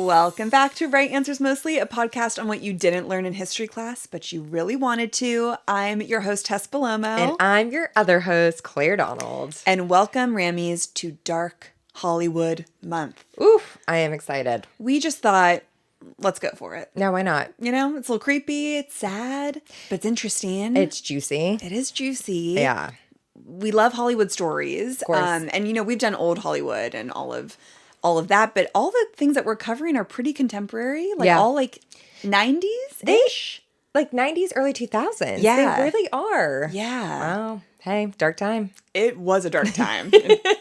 Welcome back to Right Answers Mostly, a podcast on what you didn't learn in history class, but you really wanted to. I'm your host, Tess Bellomo. And I'm your other host, Claire Donald. And welcome, Rammies, to Dark Hollywood Month. Oof, I am excited. We just thought, let's go for it. No, why not? You know, it's a little creepy, it's sad, but it's interesting. It's juicy. It is juicy. Yeah. We love Hollywood stories. Of course. And, you know, we've done old Hollywood and all of that, but all the things that we're covering are pretty contemporary, all 90s-ish. Like 90s, early 2000s. Yeah. They really are. Yeah. Well, hey, dark time. It was a dark time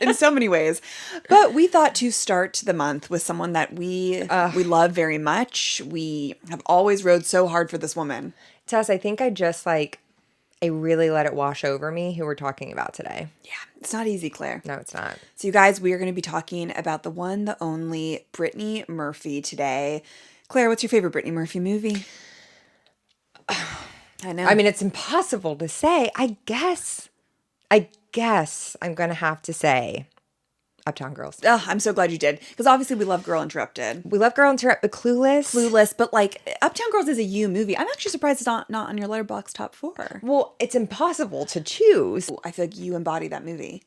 in so many ways. But we thought to start the month with someone that we love very much. We have always rode so hard for this woman. Tess, I think I really let it wash over me who we're talking about today. Yeah, it's not easy, Claire. No, it's not. So you guys, we are going to be talking about the one, the only Brittany Murphy today. Claire, what's your favorite Brittany Murphy movie? I know. I mean, it's impossible to say. I guess I'm going to have to say Uptown Girls. Oh, I'm so glad you did. Because obviously we love Girl Interrupted. We love Girl Interrupted, Clueless, but like Uptown Girls is a you movie. I'm actually surprised it's not on your Letterboxd top 4. Well, it's impossible to choose. I feel like you embody that movie.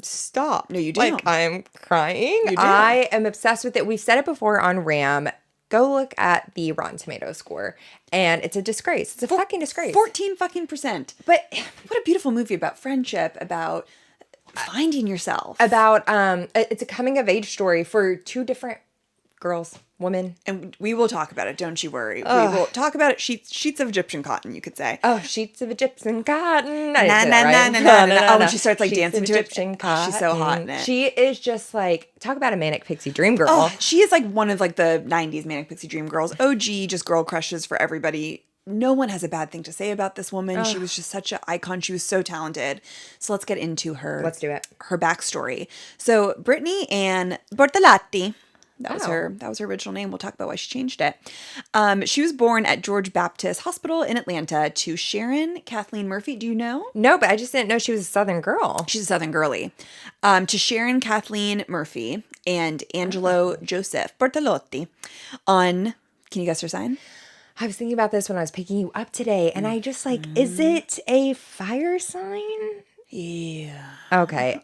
Stop. No, you do. Like, I'm crying. You do. I am obsessed with it. We've said it before on Ram. Go look at the Rotten Tomatoes score. And it's a disgrace. It's a fucking disgrace. 14 fucking %. But what a beautiful movie about friendship, about finding yourself. About, it's a coming of age story for two different girls, women. And we will talk about it, don't you worry. We will talk about it. Sheets of Egyptian cotton, you could say. Oh, sheets of Egyptian cotton. Oh, when she starts like Sheets dancing of to Egyptian it. cotton. She's so hot in it. She is just like, talk about a manic pixie dream girl. Oh, she is like one of like the 90s Manic Pixie Dream Girls. OG, just girl crushes for everybody. No one has a bad thing to say about this woman. She was just such an icon. She was so talented. So let's get into her. Let's do it. Her backstory. So Brittany Ann Bortolotti. That was her original name. We'll talk about why she changed it. She was born at George Baptist Hospital in Atlanta to Sharon Kathleen Murphy. Do you know? No, but I just didn't know she was a Southern girl. She's a Southern girly. To Sharon Kathleen Murphy and Angelo Joseph Bortolotti can you guess her sign? I was thinking about this when I was picking you up today, and I just is it a fire sign? Yeah. Okay.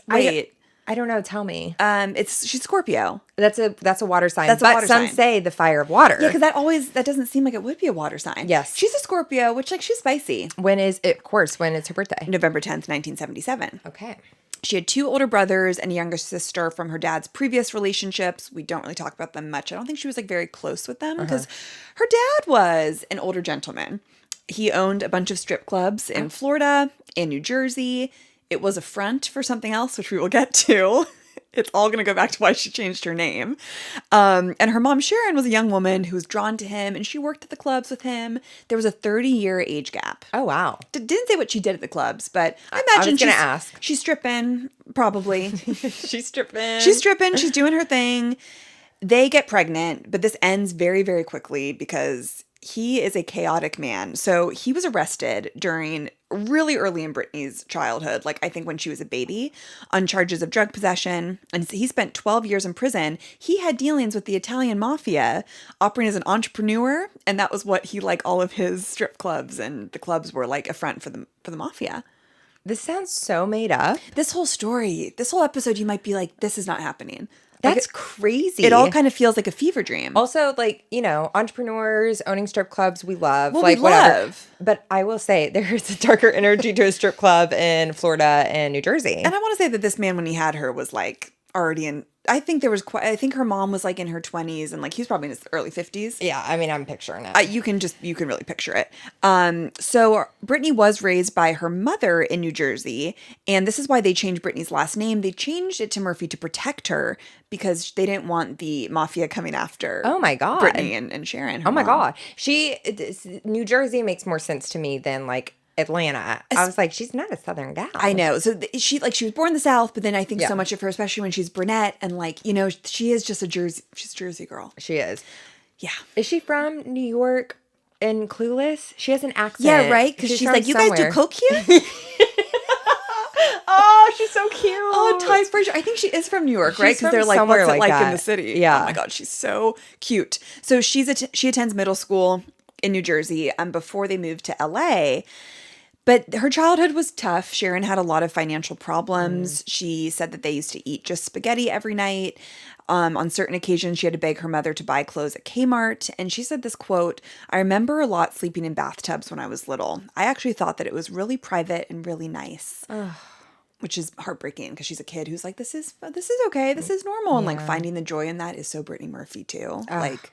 Wait. I don't know. Tell me. She's Scorpio. That's a water sign. That's a water some sign. say the fire of water. Yeah, because that doesn't seem like it would be a water sign. Yes. She's a Scorpio, which she's spicy. When is it? Of course, when it's her birthday. November 10th, 1977. Okay. She had 2 older brothers and a younger sister from her dad's previous relationships. We don't really talk about them much. I don't think she was like very close with them because her dad was an older gentleman. He owned a bunch of strip clubs in Florida and New Jersey. It was a front for something else, which we will get to. It's all going to go back to why she changed her name. And her mom, Sharon, was a young woman who was drawn to him, and she worked at the clubs with him. There was a 30-year age gap. Oh, wow. Didn't say what she did at the clubs, but I imagine I was going to ask. She's stripping, probably. She's stripping. She's stripping. She's doing her thing. They get pregnant, but this ends very, very quickly because he is a chaotic man. So he was arrested during really early in Brittany's childhood, like I think when she was a baby, on charges of drug possession. And he spent 12 years in prison. He had dealings with the Italian mafia, operating as an entrepreneur. And that was what he, like all of his strip clubs and the clubs were like a front for the mafia. This sounds so made up. This whole story, this whole episode, you might be like, this is not happening. That's crazy. It all kind of feels like a fever dream. Also, like, you know, entrepreneurs owning strip clubs, we love. Well, like, we whatever. love. But I will say there's a darker energy to a strip club in Florida and New Jersey. And I want to say that this man, when he had her, was like already in. I think her mom was like in her 20s and like he was probably in his early 50s. Yeah, I mean, I'm picturing it. You can really picture it. So Brittany was raised by her mother in New Jersey, and this is why they changed Brittany's last name. They changed it to Murphy to protect her because they didn't want the mafia coming after. Oh my God. Brittany and Sharon. Oh my mom. God. New Jersey makes more sense to me than like Atlanta. I was like, she's not a Southern gal. I know. So she was born in the South, but then I think Yeah. so much of her, especially when she's brunette and like, you know, she is just she's a Jersey girl. She is. Yeah. Is she from New York and Clueless? She has an accent. Yeah, right? Because she's like, you guys do coke here? Oh, she's so cute. Oh, Ty Frazier. I think she is from New York, right? She's Because they're from like, somewhere what's it like like in that. the city? Yeah. Oh my God, she's so cute. So she attends middle school in New Jersey before they moved to LA. But her childhood was tough. Sharon had a lot of financial problems. She said that they used to eat just spaghetti every night. On certain occasions, she had to beg her mother to buy clothes at Kmart. And she said this quote, "I remember a lot sleeping in bathtubs when I was little. I actually thought that it was really private and really nice." Which is heartbreaking because she's a kid who's like, this is okay. This is normal. And like finding the joy in that is so Brittany Murphy too. Like,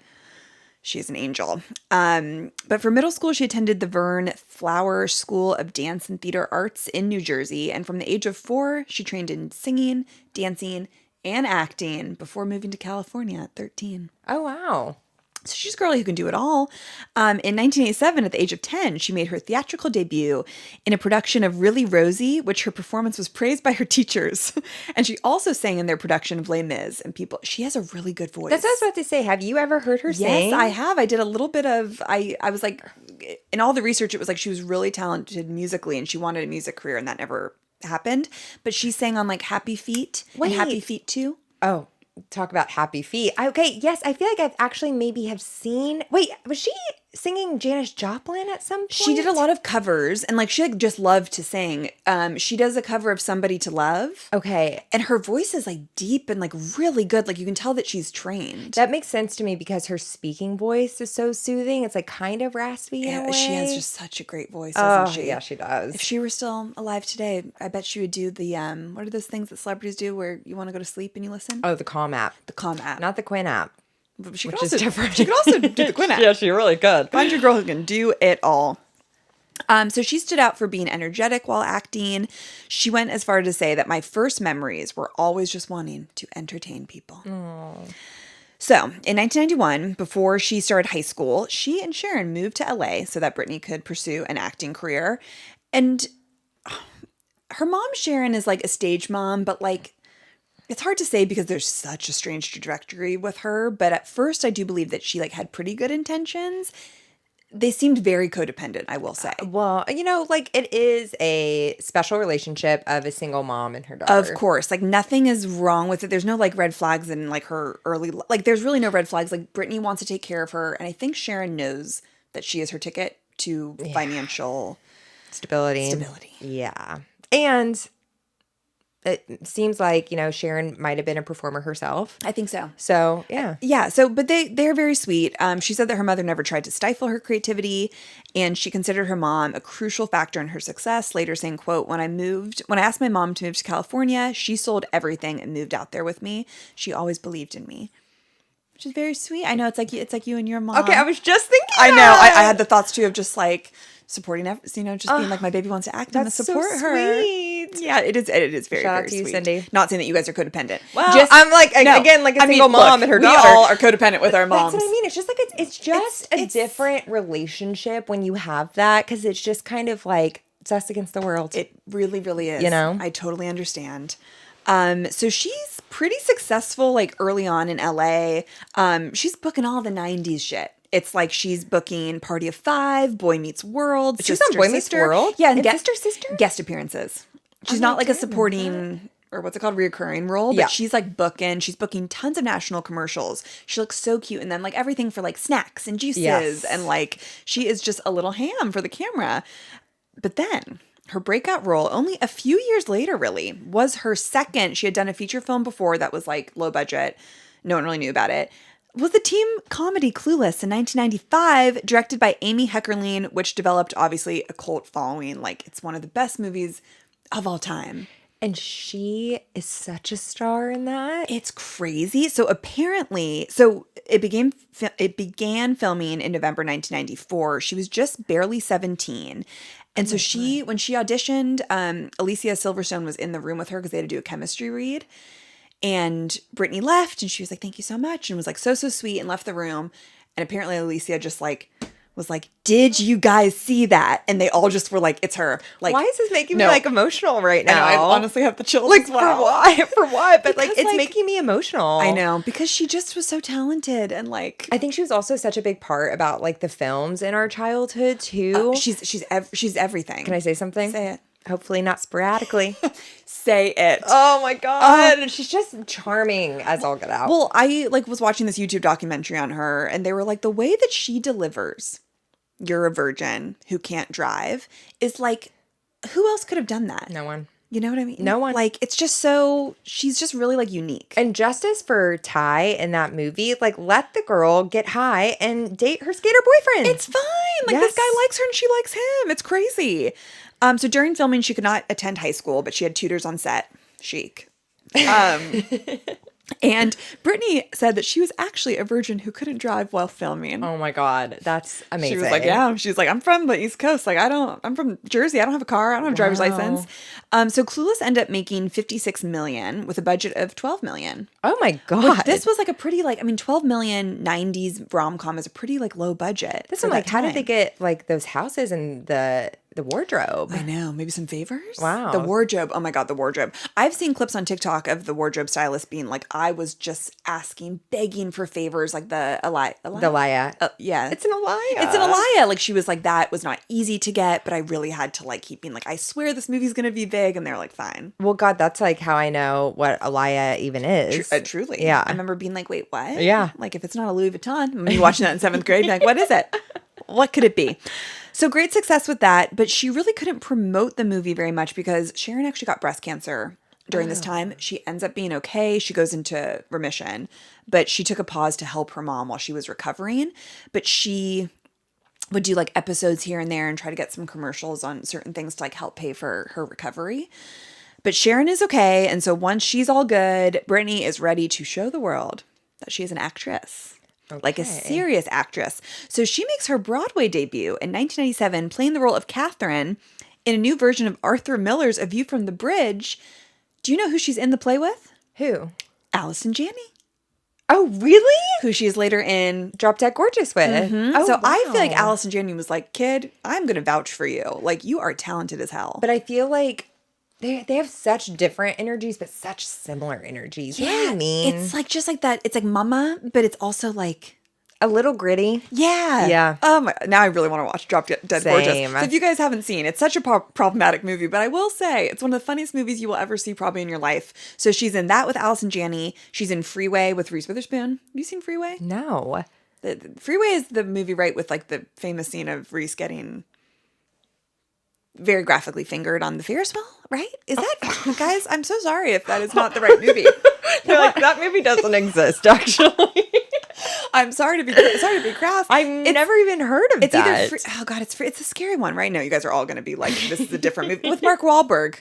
she's an angel. But for middle school, she attended the Vern Flower School of Dance and Theater Arts in New Jersey. And from the age of 4, she trained in singing, dancing, and acting before moving to California at 13. Oh, wow. So she's a girl who can do it all. In 1987, at the age of 10, she made her theatrical debut in a production of Really Rosie, which her performance was praised by her teachers. And she also sang in their production of Les Mis. And she has a really good voice. That's what I was about to say. Have you ever heard her sing? Yes, I have. I did a little bit of, I was like, in all the research, it was like she was really talented musically and she wanted a music career and that never happened. But she sang on like Happy Feet and Happy Feet 2. Oh, talk about Happy Feet. Okay, yes, I feel like I've actually maybe have seen. Wait, was she singing Janis Joplin at some point? She did a lot of covers and like she like just loved to sing. She does a cover of Somebody to Love. Okay. And her voice is like deep and like really good. Like you can tell that she's trained. That makes sense to me because her speaking voice is so soothing. It's like kind of raspy in a way. She has just such a great voice, doesn't she? Yeah, she does. If she were still alive today, I bet she would do the what are those things that celebrities do where you want to go to sleep and you listen? Oh, the Calm app. The Calm app. Not the Quinn app. She which could also, is different. She could also do the Quinn app. Yeah, she really could. Find your girl who can do it all. So she stood out for being energetic while acting. She went as far to say that my first memories were always just wanting to entertain people. Aww. So in 1991, before she started high school, she and Sharon moved to LA so that Brittany could pursue an acting career. And her mom, Sharon, is like a stage mom, but like, it's hard to say because there's such a strange trajectory with her. But at first, I do believe that she like had pretty good intentions. They seemed very codependent, I will say. Well, you know, like it is a special relationship of a single mom and her daughter. Of course. Like nothing is wrong with it. There's no like red flags in like her early, like there's really no red flags. Like Brittany wants to take care of her. And I think Sharon knows that she is her ticket to financial stability. Yeah. And it seems like, you know, Sharon might have been a performer herself. I think so. So, yeah. Yeah. So, but they're very sweet. She said that her mother never tried to stifle her creativity and she considered her mom a crucial factor in her success, later saying, quote, when I asked my mom to move to California, she sold everything and moved out there with me. She always believed in me. Which is very sweet. I know it's like you and your mom. Okay, I was just thinking I know. that. I had the thoughts too of just like supporting, you know, just being like, my baby wants to act. I'm going to support so her. Sweet. Yeah, it is very, Shout out very to you, sweet. Cindy. Not saying that you guys are codependent. Well, I'm like, again, like a single mom and her daughter. We all are codependent with our moms. That's what I mean. It's just like, it's just a different relationship when you have that. Cause it's just kind of like, it's us against the world. It really, really is. You know? I totally understand. So she's pretty successful like early on in LA. She's booking all the 90s shit. It's like she's booking Party of Five, Boy Meets World, She's on Boy Meets World? Yeah, and Sister? Guest appearances. She's not like a supporting or what's it called, reoccurring role, but she's like she's booking tons of national commercials. She looks so cute. And then like everything for like snacks and juices and like she is just a little ham for the camera. But then her breakout role, only a few years later really, was her second. She had done a feature film before that was like low budget. No one really knew about it. Was the teen comedy Clueless in 1995, directed by Amy Heckerling, which developed obviously a cult following. Like it's one of the best movies of all time. And she is such a star in that. It's crazy. So apparently, it began filming in November 1994. She was just barely 17. And so when she auditioned, Alicia Silverstone was in the room with her because they had to do a chemistry read. And Brittany left and she was like, thank you so much. And was like, so sweet and left the room. And apparently Alicia just like, was like, did you guys see that? And they all just were like, it's her. Like, why is this making me like emotional right now? I honestly have the chills. Like as well. for why? For what? But Because, like it's making me emotional. I know, because she just was so talented and like I think she was also such a big part about like the films in our childhood too. She's everything. Can I say something? Say it. Hopefully not sporadically. Say it. Oh my God. She's just charming as all get out. Well, I like was watching this YouTube documentary on her, and they were like, the way that she delivers "You're a virgin who can't drive" is like, who else could have done that? No one. You know what I mean? No one. Like, it's just so, she's just really like unique. And justice for Ty in that movie, like, let the girl get high and date her skater boyfriend. It's fine. Like, this guy likes her and she likes him. It's crazy. So during filming, she could not attend high school, but she had tutors on set. Chic. And Brittany said that she was actually a virgin who couldn't drive while filming. Oh my God. That's amazing. She was like, yeah. She's like, I'm from the East Coast. Like, I'm from Jersey. I don't have a car. I don't have a driver's license. So Clueless ended up making $56 million with a budget of $12 million. Oh my God. Which, this was like a pretty, like, I mean, $12 million 90s rom-com is a pretty, like, low budget. This is like, how did they get, like, those houses and the wardrobe? I know. Maybe some favors? Wow. The wardrobe. Oh my God, the wardrobe. I've seen clips on TikTok of the wardrobe stylist being like, I was just asking, begging for favors, like the Elia. The Elia. Yeah. It's an Elia. It's an Elia. Like, she was like, that was not easy to get, but I really had to, like, keep being like, I swear this movie's going to be big. And they're like, fine. Well, God, that's like how I know what Elia even is. Truly. Yeah. I remember being like, wait, what? Yeah. Like, if it's not a Louis Vuitton, I'm me watching that in 7th grade, like, what is it? What could it be? So great success with that, but she really couldn't promote the movie very much because Sharon actually got breast cancer during this time. She ends up being okay. She goes into remission, but she took a pause to help her mom while she was recovering. But she would do like episodes here and there and try to get some commercials on certain things to like help pay for her recovery. But Sharon is okay. And so once she's all good, Brittany is ready to show the world that she is an actress. Okay. Like a serious actress. So she makes her Broadway debut in 1997, playing the role of Catherine in a new version of Arthur Miller's A View from the Bridge. Do you know who she's in the play with? Who? Allison Janney. Oh, really? Who she is later in Drop Dead Gorgeous with. Oh, so I feel like wow. Allison Janney was like, kid, I'm going to vouch for you. Like, you are talented as hell. But I feel like they have such different energies, but such similar energies. You know what I mean? It's like just like that. It's like Mama, but it's also like a little gritty. Yeah. Yeah. Now I really want to watch Drop Dead Gorgeous. Same. So if you guys haven't seen, it's such a problematic movie, but I will say it's one of the funniest movies you will ever see probably in your life. So she's in that with Allison Janney. She's in Freeway with Reese Witherspoon. Have you seen Freeway? No. The Freeway is the movie, right, with like the famous scene of Reese getting very graphically fingered on the Ferris wheel, right? Is that, guys, I'm so sorry if that is not the right movie. They're like, that movie doesn't exist, actually. I'm sorry to be crass. I've never even heard of it's that. Either oh God, it's a scary one right now. You guys are all going to be like, this is a different movie with Mark Wahlberg.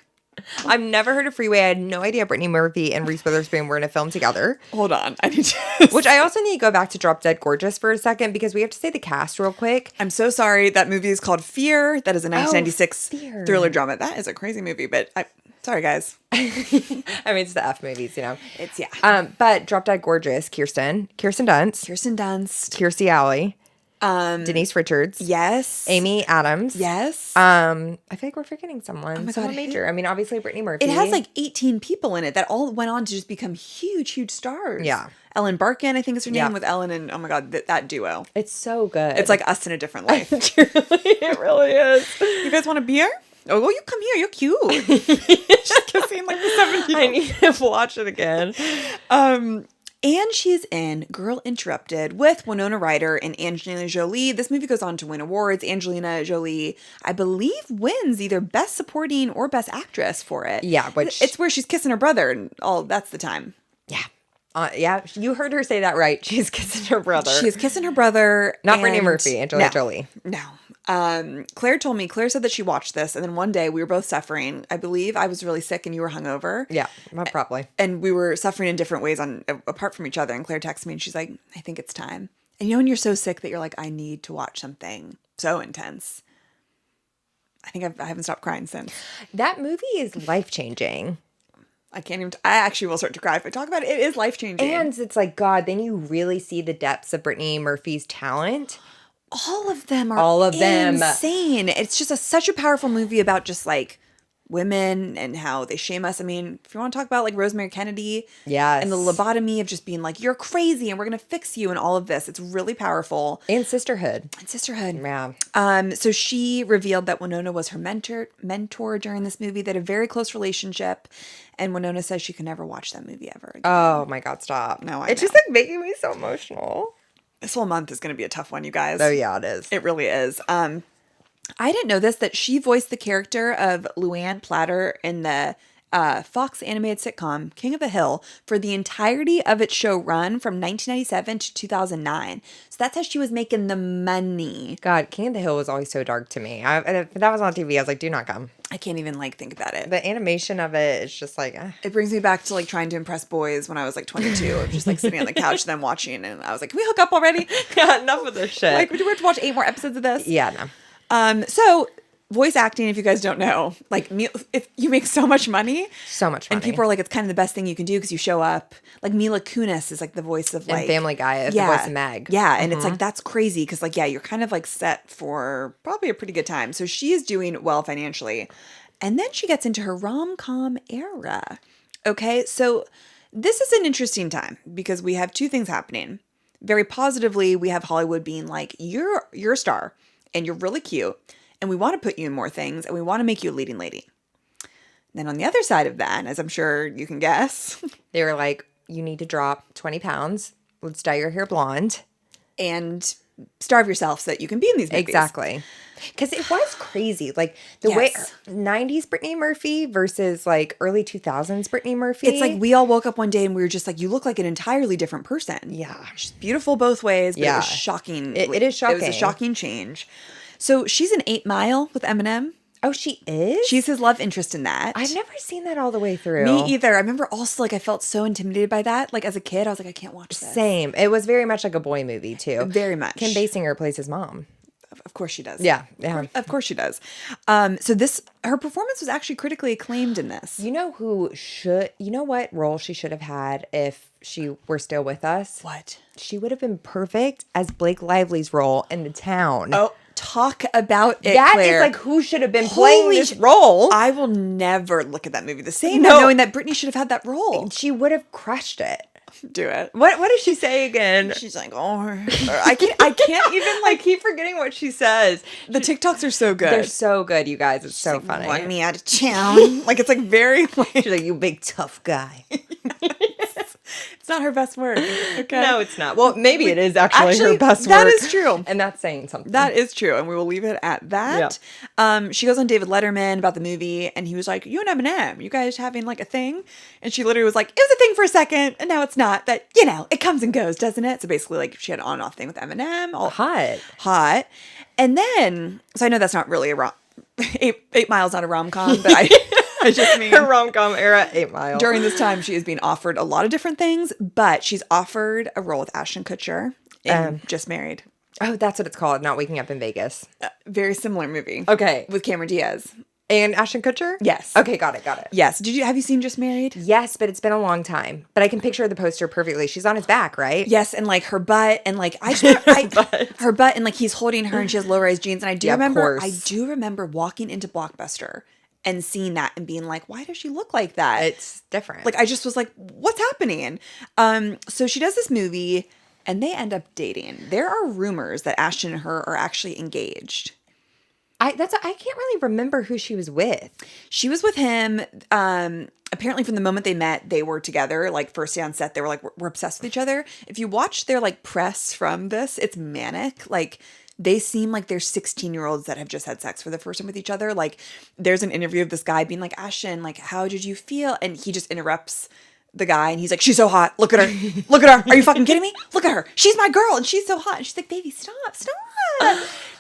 I've never heard of Freeway. I had no idea Brittany Murphy and Reese Witherspoon were in a film together. Hold on. I need to... Which I also need to go back to Drop Dead Gorgeous for a second because we have to say the cast real quick. I'm so sorry. That movie is called Fear. That is a 1996 Fear. thriller drama. That is a crazy movie, but sorry, guys. I mean, it's the F movies, you know. It's, yeah. But Drop Dead Gorgeous, Kirsten Dunst, Kirstie Alley, Denise Richards, yes, Amy Adams, yes. I feel like we're forgetting someone. Oh my someone God, major. I mean, obviously Brittany Murphy. It has like 18 people in it that all went on to just become huge stars. Yeah. Ellen Barkin, I think is her name, Yeah. with Ellen and, oh my God, that duo. It's so good. It's like Us in a Different Life. It really is. You guys want a beer? Oh, you come here. You're cute. Just kissing like the 70s. I need to watch it again. And she's in Girl Interrupted with Winona Ryder and Angelina Jolie. This movie goes on to win awards. Angelina Jolie, I believe, wins either Best Supporting or Best Actress for it. Yeah, which... It's where she's kissing her brother and all. That's the time. Yeah. Yeah, you heard her say that right. She's kissing her brother. She is kissing her brother. Not Brittany Murphy, Angelina Jolie. No. Claire said that she watched this, and then one day we were both suffering. I believe I was really sick and you were hungover. Yeah, probably. And we were suffering in different ways apart from each other. And Claire texted me and she's like, I think it's time. And you know when you're so sick that you're like, I need to watch something so intense. I think I haven't stopped crying since. That movie is life-changing. I actually will start to cry if I talk about it. It is life-changing. And it's like, God, then you really see the depths of Brittany Murphy's talent. All of them are insane. It's just such a powerful movie about just like women and how they shame us. I mean, if you want to talk about like Rosemary Kennedy Yes. and the lobotomy of just being like, you're crazy and we're going to fix you and all of this. It's really powerful. And sisterhood. And sisterhood. Yeah. So she revealed that Winona was her mentor during this movie. They had a very close relationship. And Winona says she can never watch that movie ever again. Oh my God, stop. No, I It's know. just like making me so emotional. This whole month is going to be a tough one, you guys. Oh yeah, it is. It really is. I didn't know this, that she voiced the character of Luann Platter in the Fox animated sitcom King of the Hill for the entirety of its show run from 1997 to 2009. So that's how she was making the money. God, King of the Hill was always so dark to me. If that was on TV, I was like, do not come. I can't even like think about it. The animation of it is just like, It brings me back to like trying to impress boys when I was like 22 of just like sitting on the couch then watching, and I was like, can we hook up already? yeah, enough of this shit. Like, do we have to watch 8 more episodes of this? Yeah, no. So voice acting, if you guys don't know, like if you make so much money, So much money. and people are like, it's kind of the best thing you can do because you show up. Like Mila Kunis is like the voice of like And Family Guy, the voice of Meg. Yeah, and it's like that's crazy because like you're kind of like set for probably a pretty good time. So she is doing well financially, and then she gets into her rom-com era. Okay, so this is an interesting time because we have two things happening. Very positively, we have Hollywood being like, you're a star and you're really cute and we want to put you in more things and we want to make you a leading lady. Then on the other side of that, as I'm sure you can guess, They were like, you need to drop 20 pounds. Let's dye your hair blonde. and starve yourself so that you can be in these movies. Exactly. Because it was crazy. Like the way Yes. 90s Brittany Murphy versus like early 2000s Brittany Murphy. It's like we all woke up one day and we were just like, you look like an entirely different person. Yeah. She's beautiful both ways, but it Yeah. was shocking. It is It was shocking. a shocking change. So she's in 8 Mile with Eminem. Oh, she is? She's his love interest in that. I've never seen that all the way through. Me either. I remember also like I felt so intimidated by that. Like as a kid, I was like, I can't watch this. Same. It was very much like a boy movie too. Very much. Kim Basinger plays his mom. Of course she does. Yeah. Yeah. Of course she does. So her performance was actually critically acclaimed in this. You know what role she should have had if she were still with us? What? She would have been perfect as Blake Lively's role in The Town. Oh, talk about it, That is Claire. like who should have been playing Holy this role. I will never look at that movie the same. No. Knowing that Brittany should have had that role. She would have crushed it. Do it. What does she say again? She's like, oh, I can't even I like. keep forgetting what she says. The TikToks are so good. They're so good, you guys. It's so funny. Want me out of town? Like it's like very. She's like, you big tough guy. It's not her best work. Okay. No, it's not. Well, maybe it is actually her best work. That is true. And that's saying something. That is true, and we will leave it at that. She goes on David Letterman about the movie, and he was like, "You and Eminem, you guys having like a thing?" And she literally was like, "It was a thing for a second, and now it's not. That it comes and goes, doesn't it?" So basically, like she had an on-off thing with Eminem. All hot, and then so I know that's not really a eight miles, not a rom-com, but I just mean her rom-com era, 8 Mile. during this time, she is being offered a lot of different things, but she's offered a role with Ashton Kutcher in Just Married. Oh, that's what it's called. Not Waking Up in Vegas. Very similar movie. Okay. With Cameron Diaz. And Ashton Kutcher? Yes. Okay, got it. Yes. Have you seen Just Married? Yes, but it's been a long time. But I can picture the poster perfectly. She's on his back, right? Yes, and like her butt, and like her butt, and like he's holding her, and she has low-rise jeans. And I do remember walking into Blockbuster and seeing that and being like, why does she look like that? It's different. Like I just was like, what's happening? So she does this movie, and they end up dating. There are rumors that Ashton and her are actually engaged. I can't really remember who she was with. She was with him. Apparently from the moment they met, they were together. Like first day on set, they were like, we're obsessed with each other. If you watch their like press from this, it's manic. Like they seem like they're 16-year-olds that have just had sex for the first time with each other. Like there's an interview of this guy being like, Ashton, like, how did you feel? And he just interrupts the guy and he's like, she's so hot. Look at her. Look at her. Are you fucking kidding me? Look at her. She's my girl and she's so hot. And she's like, baby, stop.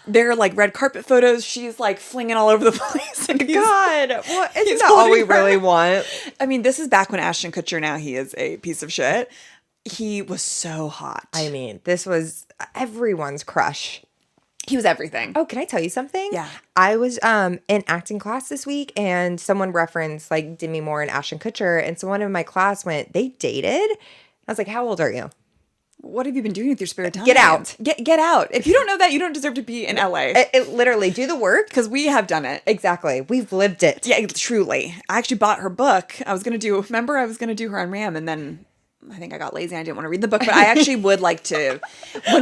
They're like red carpet photos. She's like flinging all over the place. And God, well, isn't that all we really want? I mean, this is back when Ashton Kutcher, now he is a piece of shit. He was so hot. I mean, this was everyone's crush. He was everything. Oh, can I tell you something? Yeah. I was in acting class this week, and someone referenced like Demi Moore and Ashton Kutcher, and someone in my class went, they dated? I was like, how old are you? What have you been doing with your spare time? Get out. Get out. If you don't know that, you don't deserve to be in LA. It literally, do the work. Because we have done it. Exactly. We've lived it. Yeah, truly. I actually bought her book. I was going to do her on Ram, and then I think I got lazy and I didn't want to read the book, but I actually would like to.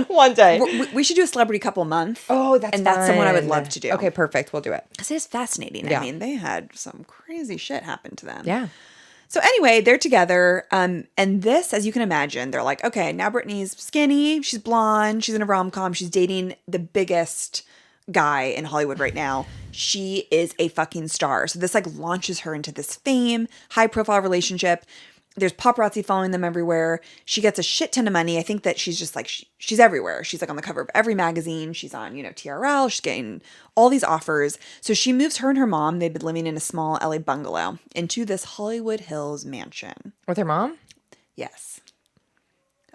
One day. We should do a celebrity couple month. Oh, that's And that's someone I would love to do. Okay, perfect. We'll do it. Because it's fascinating. Yeah. I mean, they had some crazy shit happen to them. Yeah. So anyway, they're together. And this, as you can imagine, they're like, okay, now Brittany's skinny. She's blonde. She's in a rom-com. She's dating the biggest guy in Hollywood right now. She is a fucking star. So this like launches her into this fame, high profile relationship. There's paparazzi following them everywhere. She gets a shit ton of money. I think that she's just like, she's everywhere. She's like on the cover of every magazine. She's on, TRL. She's getting all these offers. So she moves her and her mom. They've been living in a small LA bungalow into this Hollywood Hills mansion. With her mom? Yes.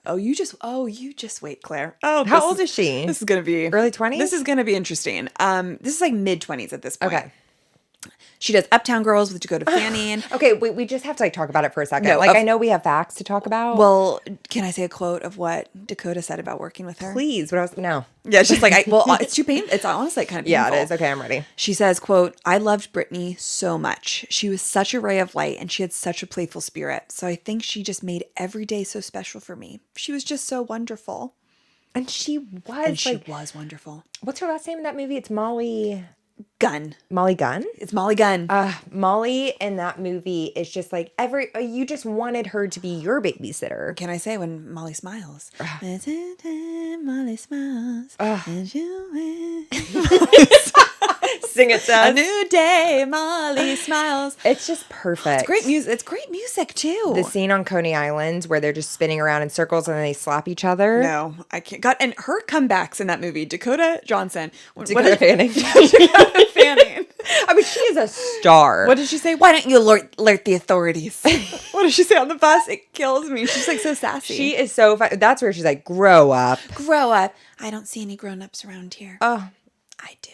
You just wait, Claire. Oh, how old is she? This is going to be early 20s? This is going to be interesting. This is like mid 20s at this point. Okay. She does Uptown Girls with Dakota Fanning. Okay, we just have to talk about it for a second. No, I know we have facts to talk about. Well, can I say a quote of what Dakota said about working with her? Please. No. Yeah, it's just like, it's too painful. It's honestly like kind of painful. Yeah, it is. Okay, I'm ready. She says, quote, "I loved Brittany so much. She was such a ray of light and she had such a playful spirit. So I think she just made every day so special for me. She was just so wonderful." And she was wonderful. What's her last name in that movie? It's Molly Gunn. Molly Gunn? It's Molly Gunn. Molly in that movie is just like you just wanted her to be your babysitter. Can I say when Molly smiles? Molly smiles. And you Sing it, Tess. A new day, Molly smiles. It's just perfect. It's great music. It's great music too. The scene on Coney Island where they're just spinning around in circles and they slap each other. No, I can't. God, and her comebacks in that movie, Dakota Fanning. Dakota Fanning. I mean, she is a star. What did she say? Why don't you alert the authorities? What did she say on the bus? It kills me. She's like so sassy. She is so fun. That's where she's like, grow up. Grow up. I don't see any grown-ups around here. Oh, I do.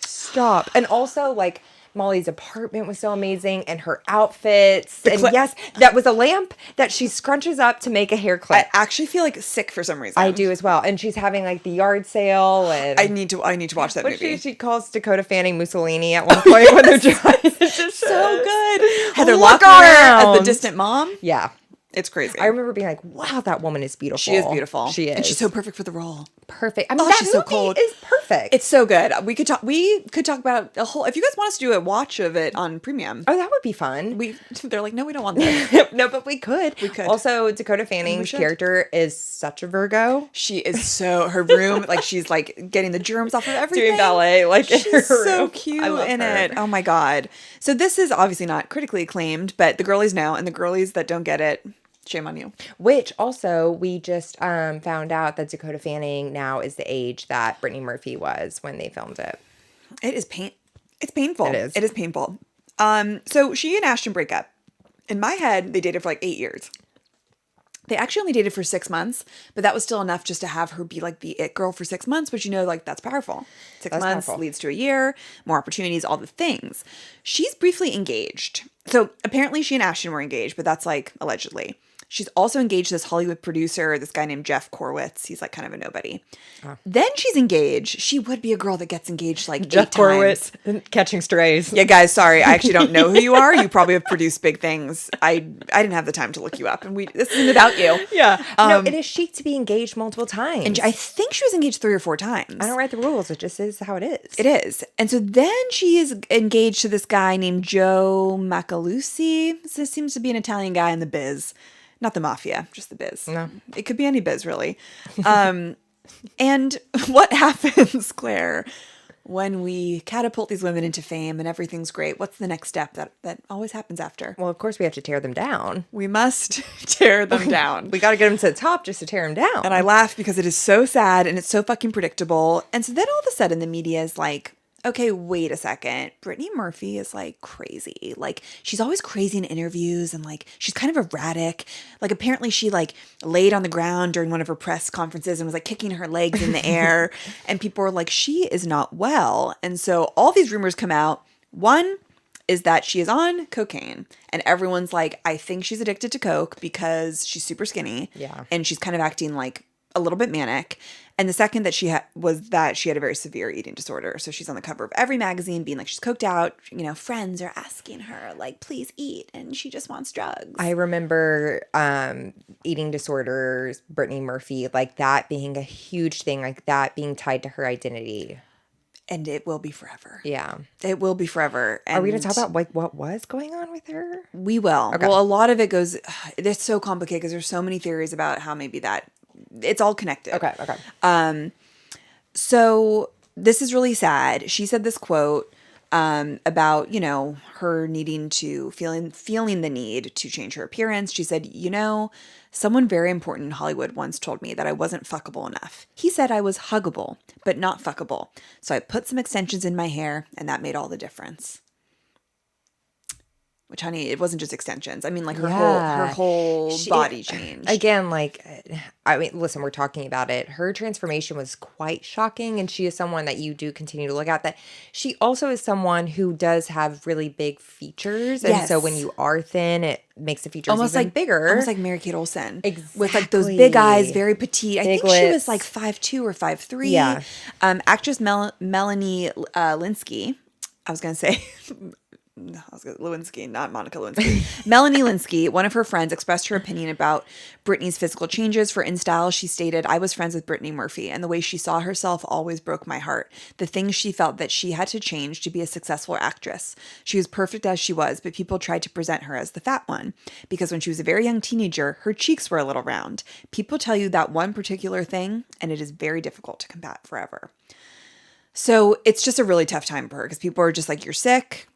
Stop. And also, like, Molly's apartment was so amazing and her outfits. And yes, that was a lamp that she scrunches up to make a hair clip. I actually feel like sick for some reason. I do as well. And she's having like the yard sale. And I need to watch that movie. She calls Dakota Fanning Mussolini at one point when they're trying. It's just so good. Heather Look Locklear around. as the distant mom. Yeah. It's crazy. I remember being like, wow, that woman is beautiful. She is beautiful. She is. And she's so perfect for the role. Perfect. I mean, that she's so movie cold. is perfect. It's so good. We could talk about a whole, if you guys want us to do a watch of it on premium. Oh, that would be fun. They're like, no, we don't want that. No, but we could. We could. Also, Dakota Fanning's character is such a Virgo. She is so, her room, like she's like getting the germs off of everything. Doing ballet. Like she's in her so room. cute I love in her. it. Oh my God. So this is obviously not critically acclaimed, but the girlies know, and the girlies that don't get it, shame on you. Which also, we just found out that Dakota Fanning now is the age that Brittany Murphy was when they filmed it. It's painful. It is. It is painful. So she and Ashton break up. In my head, they dated for like 8 years. They actually only dated for 6 months, but that was still enough just to have her be like the it girl for 6 months. But like that's powerful. Six months leads to a year, more opportunities, all the things. She's briefly engaged. So apparently she and Ashton were engaged, but that's like allegedly. She's also engaged to this Hollywood producer, this guy named Jeff Korwitz. He's like kind of a nobody. Then she's engaged. She would be a girl that gets engaged like Jeff 8 times. Korwitz, Catching Strays. Yeah, guys, sorry. I actually don't know who you are. You probably have produced big things. I didn't have the time to look you up. And this isn't about you. Yeah. No, it is chic to be engaged multiple times. And I think she was engaged 3 or 4 times. I don't write the rules. It just is how it is. It is. And so then she is engaged to this guy named Joe Macalusi. This seems to be an Italian guy in the biz. Not the mafia, just the biz. No. It could be any biz, really. And what happens, Claire, when we catapult these women into fame and everything's great? What's the next step that always happens after? Well, of course, we have to tear them down. We must tear them down. We got to get them to the top just to tear them down. And I laugh because it is so sad and it's so fucking predictable. And so then all of a sudden the media is like, okay, wait a second. Brittany Murphy is like crazy. Like she's always crazy in interviews and like she's kind of erratic. Like apparently she like laid on the ground during one of her press conferences and was like kicking her legs in the air. And people were like, she is not well. And so all these rumors come out. One, is that she is on cocaine. And everyone's like, I think she's addicted to coke because she's super skinny. Yeah. And she's kind of acting like a little bit manic. And the second that she was that she had a very severe eating disorder. So she's on the cover of every magazine being like, she's coked out. You know, friends are asking her, like, please eat. And she just wants drugs. I remember eating disorders, Brittany Murphy, like that being a huge thing, like that being tied to her identity. And it will be forever. Yeah. It will be forever. And are we going to talk about like what was going on with her? We will. Okay. Well, a lot of it goes, it's so complicated because there's so many theories about how maybe that, it's all connected. Okay. So this is really sad. She said this quote about, you know, her needing to feeling the need to change her appearance. She said, you know, someone very important in Hollywood once told me that I wasn't fuckable enough. He said I was huggable, but not fuckable. So I put some extensions in my hair and that made all the difference. Which, honey, it wasn't just extensions. I mean, like her whole body changed. Again, like, I mean, listen, we're talking about it. Her transformation was quite shocking, and she is someone that you do continue to look at. That she also is someone who does have really big features, and so when you are thin, it makes the features almost even like bigger, almost like Mary Kate Olsen, exactly. With like those big eyes, very petite. I think lips. she was like 5'2" or 5'3". Yeah. Actress Melanie Linsky. I was gonna say. Lewinsky, not Monica Lewinsky. Melanie Linsky, one of her friends, expressed her opinion about Brittany's physical changes. For InStyle, she stated, I was friends with Brittany Murphy, and the way she saw herself always broke my heart. The things she felt that she had to change to be a successful actress. She was perfect as she was, but people tried to present her as the fat one. Because when she was a very young teenager, her cheeks were a little round. People tell you that one particular thing, and it is very difficult to combat forever. So it's just a really tough time for her, because people are just like, you're sick.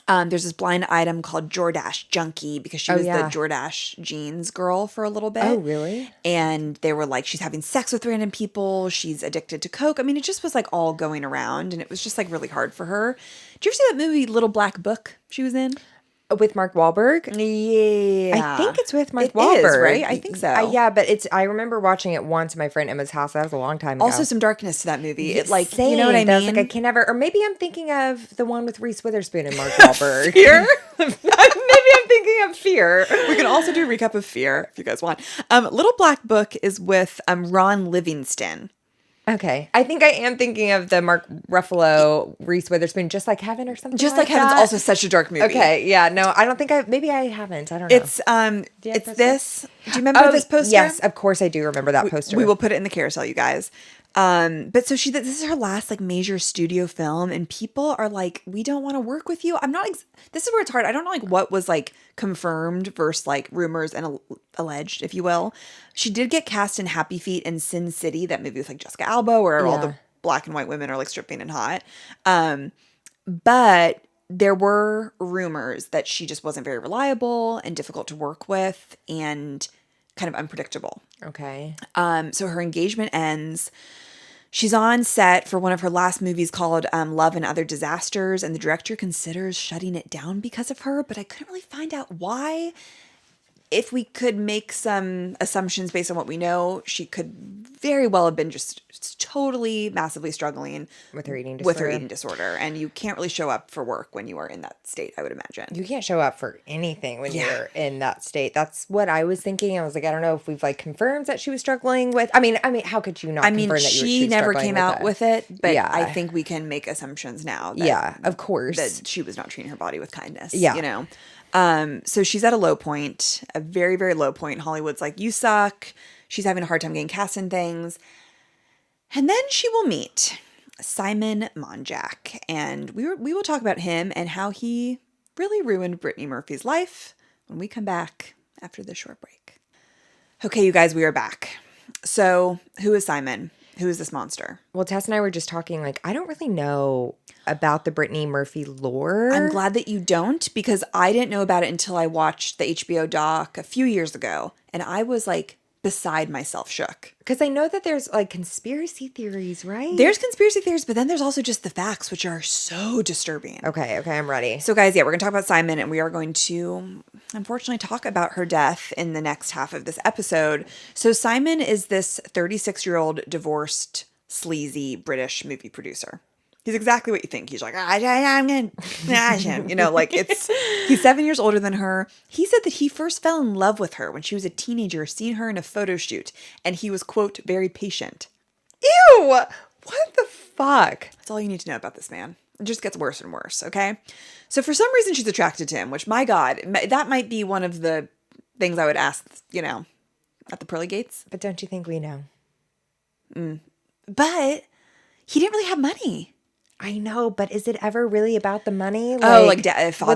There's this blind item called Jordache Junkie because she was the Jordache jeans girl for a little bit. Oh, really? And they were like, she's having sex with random people. She's addicted to coke. I mean, it just was like all going around, and it was just like really hard for her. Did you ever see that movie Little Black Book she was in? With Mark Wahlberg? Yeah. I think it's with Mark Wahlberg. Is, right? I think so. Yeah, but I remember watching it once at my friend Emma's house. That was a long time ago. Also some darkness to that movie. It like, Same. You know what I mean? That was like, I can never, or maybe I'm thinking of the one with Reese Witherspoon and Mark Wahlberg. Fear? Maybe I'm thinking of Fear. We can also do a recap of Fear if you guys want. Little Black Book is with Ron Livingston. Okay. I think I am thinking of the Mark Ruffalo, Reese Witherspoon, Just Like Heaven or something Just Like Heaven's also such a dark movie. Okay. Yeah. No, I don't think maybe I haven't. I don't know. It's this. Do you remember this poster? Yes, of course I do remember that poster. We will put it in the carousel, you guys. But so this is her last like major studio film, and people are like, we don't want to work with you. I'm not, this is where it's hard. I don't know like what was like confirmed versus like rumors and alleged, if you will. She did get cast in Happy Feet and Sin City, that movie with like Jessica Alba, where all the black and white women are like stripping and hot. But there were rumors that she just wasn't very reliable and difficult to work with and kind of unpredictable. Okay. So her engagement ends. She's on set for one of her last movies called Love and Other Disasters, and the director considers shutting it down because of her, but I couldn't really find out why. If we could make some assumptions based on what we know, she could very well have been just totally massively struggling with her eating disorder. And you can't really show up for work when you are in that state, I would imagine. You can't show up for anything when you're in that state. That's what I was thinking. I was like, I don't know if we've like confirmed that she was struggling with. I mean, how could you not? Confirm that she never came out with it, but yeah. I think we can make assumptions now. Of course, that she was not treating her body with kindness. Yeah, you know. So she's at a low point, a very, very low point. Hollywood's like, you suck. She's having a hard time getting cast in things. And then she will meet Simon Monjack. And we will talk about him and how he really ruined Brittany Murphy's life when we come back after this short break. Okay, you guys, we are back. So who is Simon? Who is this monster? Well, Tess and I were just talking, like, I don't really know about the Brittany Murphy lore. I'm glad that you don't, because I didn't know about it until I watched the HBO doc a few years ago. And I was like beside myself shook. Because I know that there's like conspiracy theories, right? There's conspiracy theories, but then there's also just the facts, which are so disturbing. Okay, I'm ready. So guys, we're going to talk about Simon, and we are going to, unfortunately, talk about her death in the next half of this episode. So Simon is this 36-year-old divorced, sleazy British movie producer. He's exactly what you think. He's like, I'm going to smash him. You know, like he's 7 years older than her. He said that he first fell in love with her when she was a teenager, seeing her in a photo shoot. And he was, quote, very patient. Ew! What the fuck? That's all you need to know about this man. It just gets worse and worse, okay? So for some reason, she's attracted to him, which, my God, that might be one of the things I would ask, you know, at the pearly gates. But don't you think we know? But he didn't really have money. I know, but is it ever really about the money? Father. With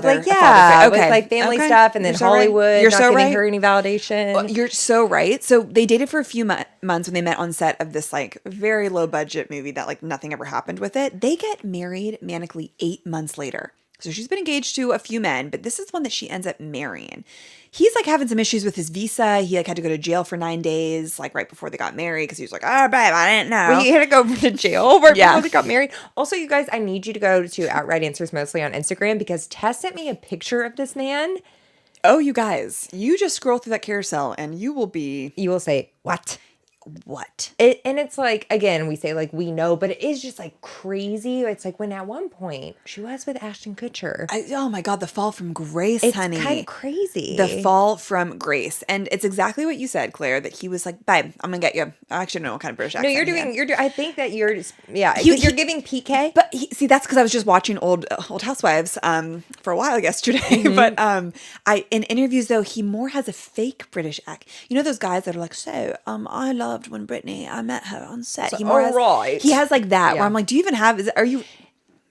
like, yeah, with like family stuff, and then Hollywood You're not so giving right. her any validation. You're so right. So they dated for a few months when they met on set of this like very low budget movie that like nothing ever happened with it. They get married manically 8 months later. So she's been engaged to a few men, but this is one that she ends up marrying. He's like having some issues with his visa. He like had to go to jail for 9 days, like right before they got married, because he was like, "Oh, babe, I didn't know." Well, he had to go to jail right before they got married. Also, you guys, I need you to go to Outright Answers Mostly on Instagram, because Tess sent me a picture of this man. Oh, you guys, you just scroll through that carousel and you will say, what? And it's like, again, we say like we know, but it is just like crazy. It's like when at one point she was with Ashton Kutcher. Oh my God, the fall from grace, honey. It's kind of crazy. The fall from grace. And it's exactly what you said, Claire, that he was like, babe, I'm going to get you. I actually don't know what kind of British accent. No, I think that you're just, you're giving PK. But see, that's because I was just watching old Housewives for a while yesterday. Mm-hmm. But in interviews, though, he more has a fake British accent. You know those guys that are like, so I loved when Brittany, I met her on set. So, he has like that, where I'm like, do you even have, are you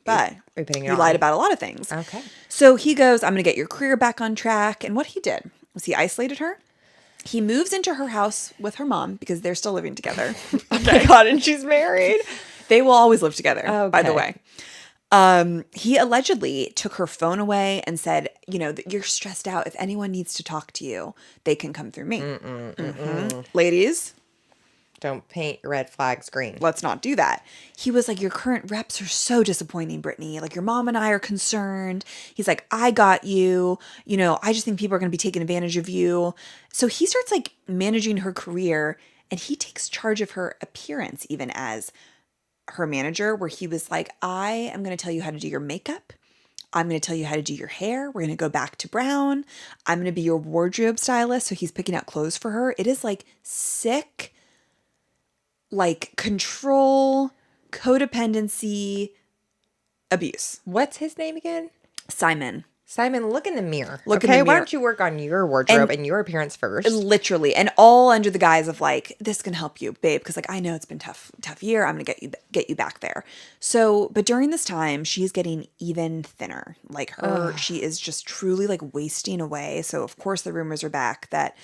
putting it you on? lied about a lot of things. Okay. So he goes, I'm going to get your career back on track. And what he did was he isolated her. He moves into her house with her mom because they're still living together. Oh my God, and she's married. They will always live together, by the Okay. way. He allegedly took her phone away and said, you know, that you're stressed out. If anyone needs to talk to you, they can come through me. Ladies, don't paint red flags green. Let's not do that. He was like, your current reps are so disappointing, Brittany. Like, your mom and I are concerned. He's like, I got you. You know, I just think people are going to be taking advantage of you. So he starts like managing her career, and he takes charge of her appearance even as her manager, where he was like, I am going to tell you how to do your makeup. I'm going to tell you how to do your hair. We're going to go back to brown. I'm going to be your wardrobe stylist. So he's picking out clothes for her. It is like sick, like control, codependency, abuse. What's his name again? Simon, look in the mirror. In the mirror. Why don't you work on your wardrobe and your appearance first? Literally. And all under the guise of like, this can help you, babe. Because like, I know it's been tough year. I'm going to get you back there. So, but during this time, she's getting even thinner. Like she is just truly like wasting away. So of course the rumors are back that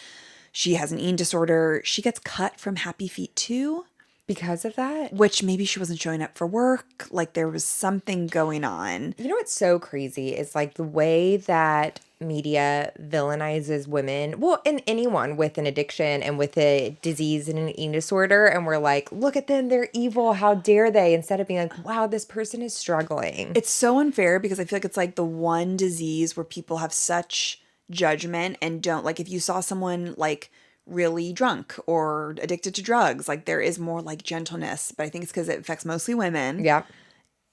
she has an eating disorder. She gets cut from Happy Feet too. Because of that? Which maybe she wasn't showing up for work. Like there was something going on. You know what's so crazy is like the way that media villainizes women. Well, and anyone with an addiction and with a disease and an eating disorder. And we're like, look at them. They're evil. How dare they? Instead of being like, wow, this person is struggling. It's so unfair because I feel like it's like the one disease where people have such judgment and don't, like if you saw someone like really drunk or addicted to drugs, like there is more like gentleness, but I think it's because it affects mostly women. Yeah.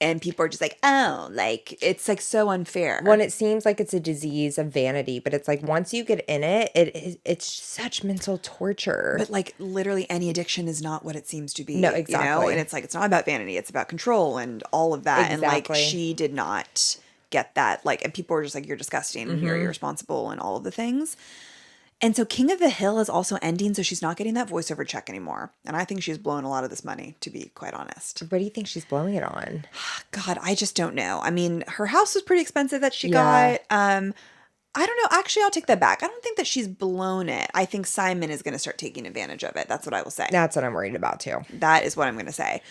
And people are just like, oh, like it's like so unfair. When it seems like it's a disease of vanity, but it's like once you get in it, it's such mental torture. But like literally any addiction is not what it seems to be. No, exactly. You know? And it's like, it's not about vanity. It's about control and all of that. Exactly. And like she did not get that. Like, and people were just like, you're disgusting. You're irresponsible and all of the things. And so King of the Hill is also ending, so she's not getting that voiceover check anymore. And I think she's blown a lot of this money, to be quite honest. What do you think she's blowing it on? God, I just don't know. I mean, her house was pretty expensive that she got. I don't know. Actually, I'll take that back. I don't think that she's blown it. I think Simon is going to start taking advantage of it. That's what I will say. That's what I'm worried about, too. That is what I'm going to say.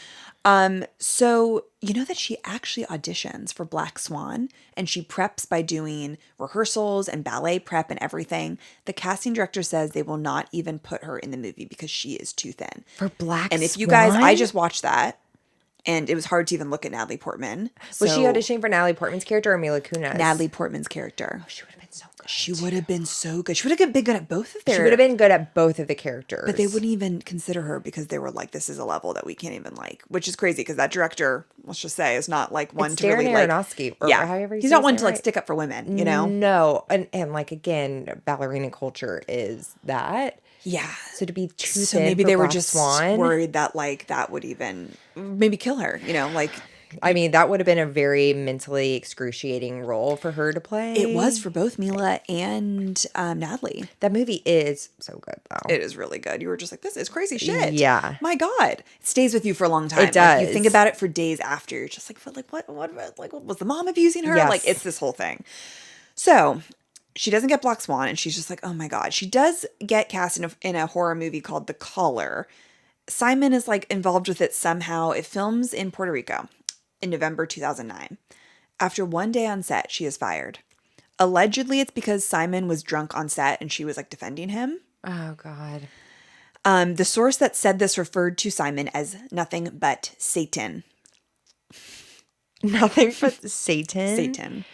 So you know that she actually auditions for Black Swan and she preps by doing rehearsals and ballet prep and everything. The casting director says they will not even put her in the movie because she is too thin. For Black Swan? And if you guys, I just watched that And it was hard to even look at Natalie Portman. Was she auditioning for Natalie Portman's character or Mila Kunis? Natalie Portman's character. Oh, she would have been so good. She would have been so good. She would have been good at both of their... She would have been good at both of the characters. But they wouldn't even consider her because they were like, this is a level that we can't even like, which is crazy because that director, let's just say, is not like one to really like... Aronofsky, he's not one to like stick up for women, you know? No. And like, again, ballerina culture is that. Yeah. So to be too So thin maybe for they were Black just Swan, worried that like that would even maybe kill her, you know, like... I mean, that would have been a very mentally excruciating role for her to play. It was for both Mila and Natalie. That movie is so good, though. It is really good. You were just like, this is crazy shit. Yeah. My God. It stays with you for a long time. It does. Like, you think about it for days after. You're just like, what was the mom abusing her? Yes. Like, it's this whole thing. So she doesn't get Black Swan, and she's just like, oh my God. She does get cast in a horror movie called The Caller. Simon is like involved with it somehow. It films in Puerto Rico in November 2009. After one day on set, she is fired. Allegedly, it's because Simon was drunk on set and she was like defending him. Oh, God. The source that said this referred to Simon as nothing but Satan. Nothing but Satan? Satan.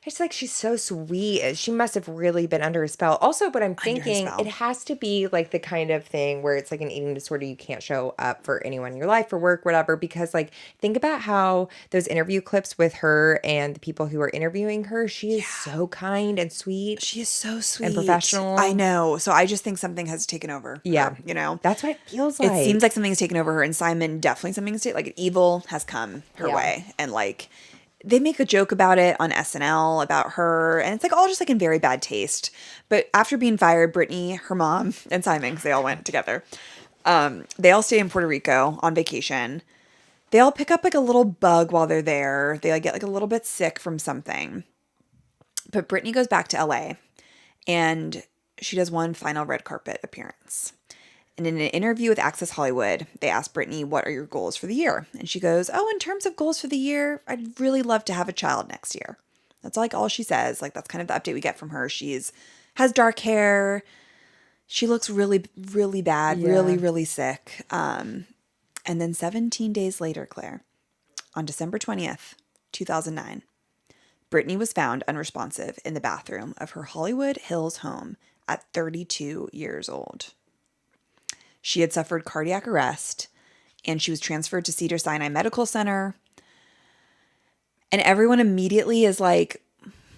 It's like she's so sweet. She must have really been under a spell. Also, but I'm thinking it has to be like the kind of thing where it's like an eating disorder. You can't show up for anyone in your life, for work, whatever. Because like, think about how those interview clips with her and the people who are interviewing her, she is so kind and sweet. She is so sweet. And professional. I know. So I just think something has taken over her, you know? That's what it feels like. It seems like something's taken over her. And Simon, definitely something's taken, like evil has come her way. And like... They make a joke about it on SNL about her, and it's like all just like in very bad taste. But after being fired, Brittany, her mom, and Simon, because they all went together, they all stay in Puerto Rico on vacation. They all pick up like a little bug while they're there. They like get like a little bit sick from something. But Brittany goes back to LA, and she does one final red carpet appearance. And in an interview with Access Hollywood, they asked Brittany, what are your goals for the year? And she goes, oh, in terms of goals for the year, I'd really love to have a child next year. That's like all she says. Like that's kind of the update we get from her. Has dark hair. She looks really, really bad, really, really sick. And then 17 days later, Claire, on December 20th, 2009, Brittany was found unresponsive in the bathroom of her Hollywood Hills home at 32 years old. She had suffered cardiac arrest, and she was transferred to Cedars-Sinai Medical Center. And everyone immediately is like,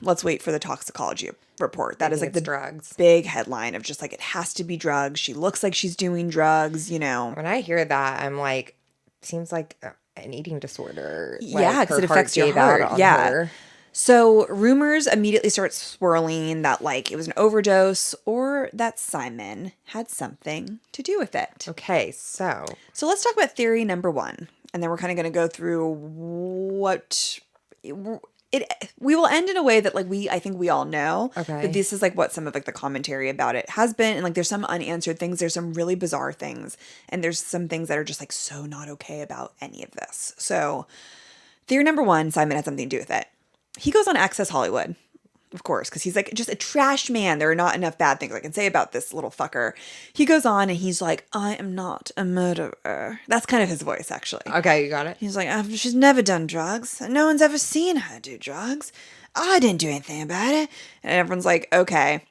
let's wait for the toxicology report. That is like the drugs. Big headline of just like, it has to be drugs. She looks like she's doing drugs, you know. When I hear that, I'm like, seems like an eating disorder. Yeah, because it affects your heart. Yeah. Her. So rumors immediately start swirling that like it was an overdose or that Simon had something to do with it. Okay, so let's talk about theory number one, and then we're kind of going to go through what we will end in a way that like I think we all know. Okay. But this is like what some of like the commentary about it has been, and like there's some unanswered things, there's some really bizarre things, and there's some things that are just like so not okay about any of this. So theory number one, Simon had something to do with it. He goes on Access Hollywood, of course, because he's like just a trash man. There are not enough bad things I can say about this little fucker. He goes on and he's like, I am not a murderer. That's kind of his voice, actually. Okay, you got it. He's like, she's never done drugs. No one's ever seen her do drugs. I didn't do anything about it. And everyone's like, okay.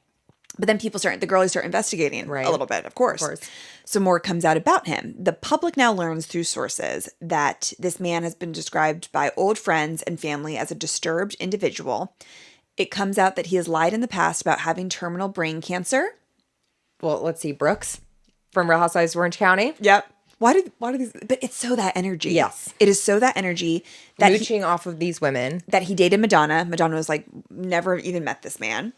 But then the girlies start investigating a little bit, of course. So more comes out about him. The public now learns through sources that this man has been described by old friends and family as a disturbed individual. It comes out that he has lied in the past about having terminal brain cancer. Well, let's see. Brooks from Real Housewives of Orange County. Yep. Why do these? But it's so that energy. Yes. It is so that energy that mooching off of these women. That he dated Madonna. Madonna was like, never even met this man.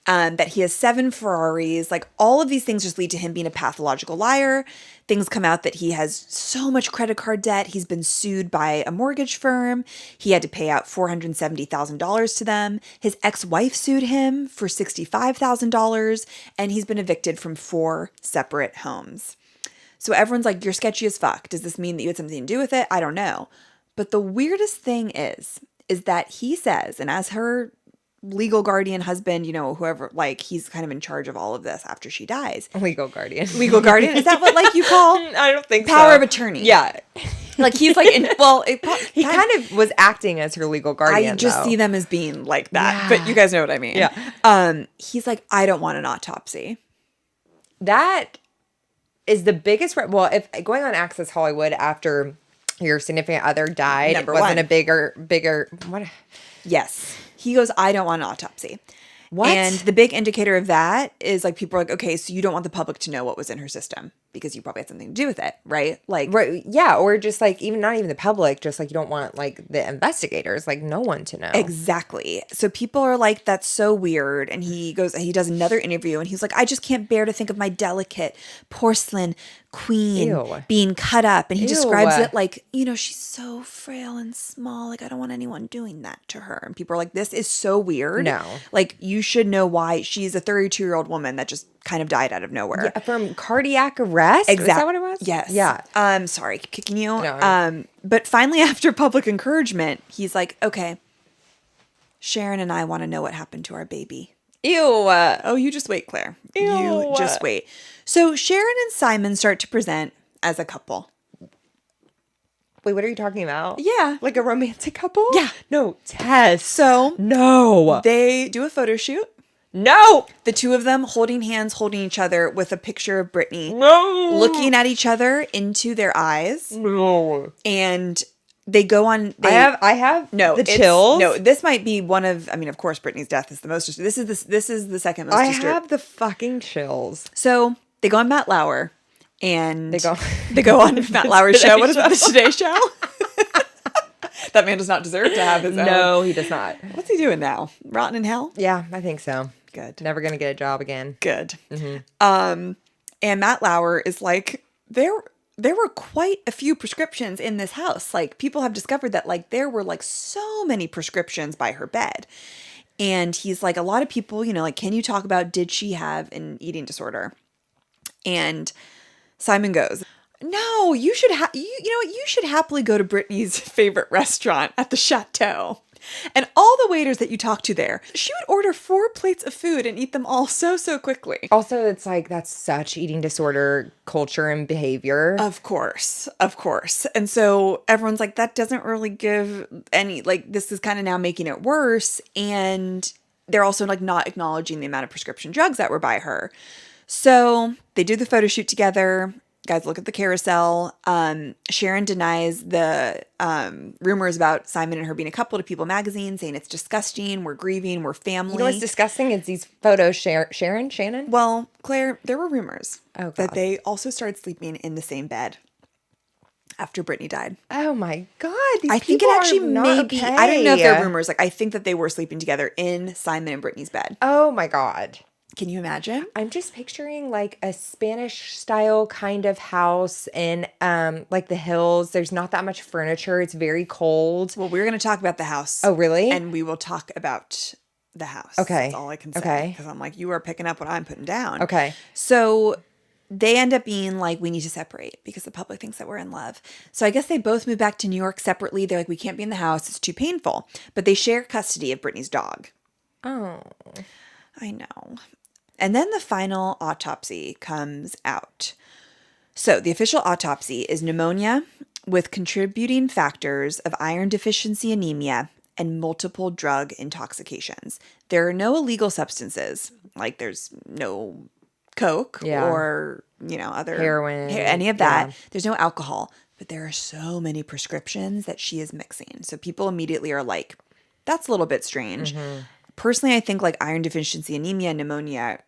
That he has 7 Ferraris, like all of these things just lead to him being a pathological liar. Things come out that he has so much credit card debt. He's been sued by a mortgage firm. He had to pay out $470,000 to them. His ex-wife sued him for $65,000, and he's been evicted from 4 separate homes. So everyone's like, you're sketchy as fuck. Does this mean that you had something to do with it? I don't know. But the weirdest thing is that he says, and as her legal guardian husband, you know, whoever, like he's kind of in charge of all of this after she dies. Legal guardian. Legal guardian? Is that what like you call? I don't think Power of attorney. Yeah. Like he's like, He kind of was acting as her legal guardian. I just see them as being like that, but you guys know what I mean. Yeah. He's like, I don't want an autopsy. That is the biggest. Well, if going on Access Hollywood after your significant other died wasn't a bigger. What? Yes. He goes, I don't want an autopsy. What? And the big indicator of that is like people are like, okay, so you don't want the public to know what was in her system because you probably had something to do with it, right? Like, right, yeah, or just like not even the public, just like you don't want like the investigators, like no one to know. Exactly. So people are like, that's so weird. And he does another interview and he's like, I just can't bear to think of my delicate porcelain queen being cut up. And he describes it like, she's so frail and small. Like, I don't want anyone doing that to her. And people are like, this is so weird. No. Like, you should know why. She's a 32-year-old woman that just kind of died out of nowhere. Yeah, from cardiac arrest? Exactly. Is that what it was? Yes. Yeah. Sorry, kicking you. No. But finally, after public encouragement, he's like, okay, Sharon and I want to know what happened to our baby. Ew. Oh, you just wait, Claire. Ew. You just wait. So Sharon and Simon start to present as a couple. Wait, what are you talking about? Yeah. Like a romantic couple? Yeah. No, Tess. So no. They do a photo shoot. No. The two of them holding hands, holding each other with a picture of Brittany. No. Looking at each other into their eyes. No. And they go on. I have the chills. No, this might be one of. I mean, of course, Brittany's death is the most. This is the second most. I have the fucking chills. So they go on Matt Lauer, and they go on Matt Lauer's show. What is that? The Today Show. That man does not deserve to have his own. No, he does not. What's he doing now? Rotten in hell? Yeah, I think so. Good. Never gonna get a job again. Good. Mm-hmm. And Matt Lauer is like, there were quite a few prescriptions in this house. Like, people have discovered that, like, there were, like, so many prescriptions by her bed. And he's like, a lot of people, like, can you talk about, did she have an eating disorder? And Simon goes, no, you should you should happily go to Brittany's favorite restaurant at the Chateau. And all the waiters that you talk to there, she would order 4 plates of food and eat them all so quickly. Also, it's like, that's such eating disorder culture and behavior. Of course. And so everyone's like, that doesn't really give any, like, this is kind of now making it worse. And they're also like not acknowledging the amount of prescription drugs that were by her. So they do the photo shoot together. Guys, look at the carousel. Sharon denies the rumors about Simon and her being a couple to People magazine, saying it's disgusting, we're grieving, we're family. You know what's disgusting is these photos, Shannon? Well, Claire, there were rumors that they also started sleeping in the same bed after Brittany died. Oh my God. I think it actually may be. Okay. I don't know if they're rumors. Like, I think that they were sleeping together in Simon and Brittany's bed. Oh my God. Can you imagine? I'm just picturing like a Spanish style kind of house in like the hills. There's not that much furniture. It's very cold. Well, we're going to talk about the house. Oh, really? And we will talk about the house. Okay. That's all I can say. Okay. Because I'm like, you are picking up what I'm putting down. Okay. So they end up being like, we need to separate because the public thinks that we're in love. So I guess they both move back to New York separately. They're like, we can't be in the house. It's too painful. But they share custody of Brittany's dog. Oh. I know. And then the final autopsy comes out. So the official autopsy is pneumonia with contributing factors of iron deficiency anemia and multiple drug intoxications. There are no illegal substances, like there's no coke or, other heroin, any of that. Yeah. There's no alcohol, but there are so many prescriptions that she is mixing. So people immediately are like, that's a little bit strange. Mm-hmm. Personally, I think like iron deficiency anemia and pneumonia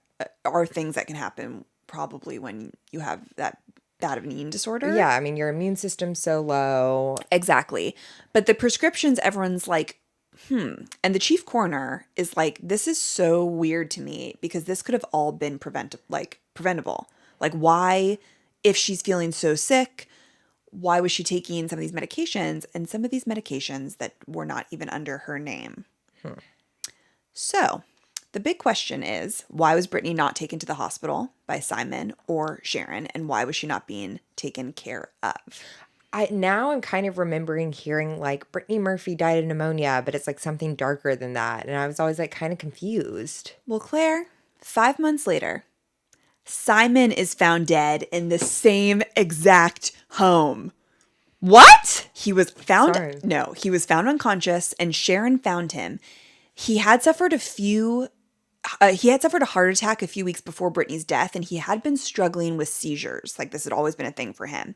are things that can happen probably when you have that bad of an eating disorder. Yeah, I mean, your immune system's so low. Exactly. But the prescriptions, everyone's like, And the chief coroner is like, this is so weird to me because this could have all been preventable. Like, why, if she's feeling so sick, why was she taking some of these medications and some of these medications that were not even under her name? So the big question is, why was Brittany not taken to the hospital by Simon or Sharon? And why was she not being taken care of? Now I'm kind of remembering hearing like Brittany Murphy died of pneumonia, but it's like something darker than that. And I was always like kind of confused. Well, Claire, 5 months later, Simon is found dead in the same exact home. What? He was found. Sorry. No, he was found unconscious, and Sharon found him. He had suffered a heart attack a few weeks before Brittany's death, and he had been struggling with seizures. Like, this had always been a thing for him.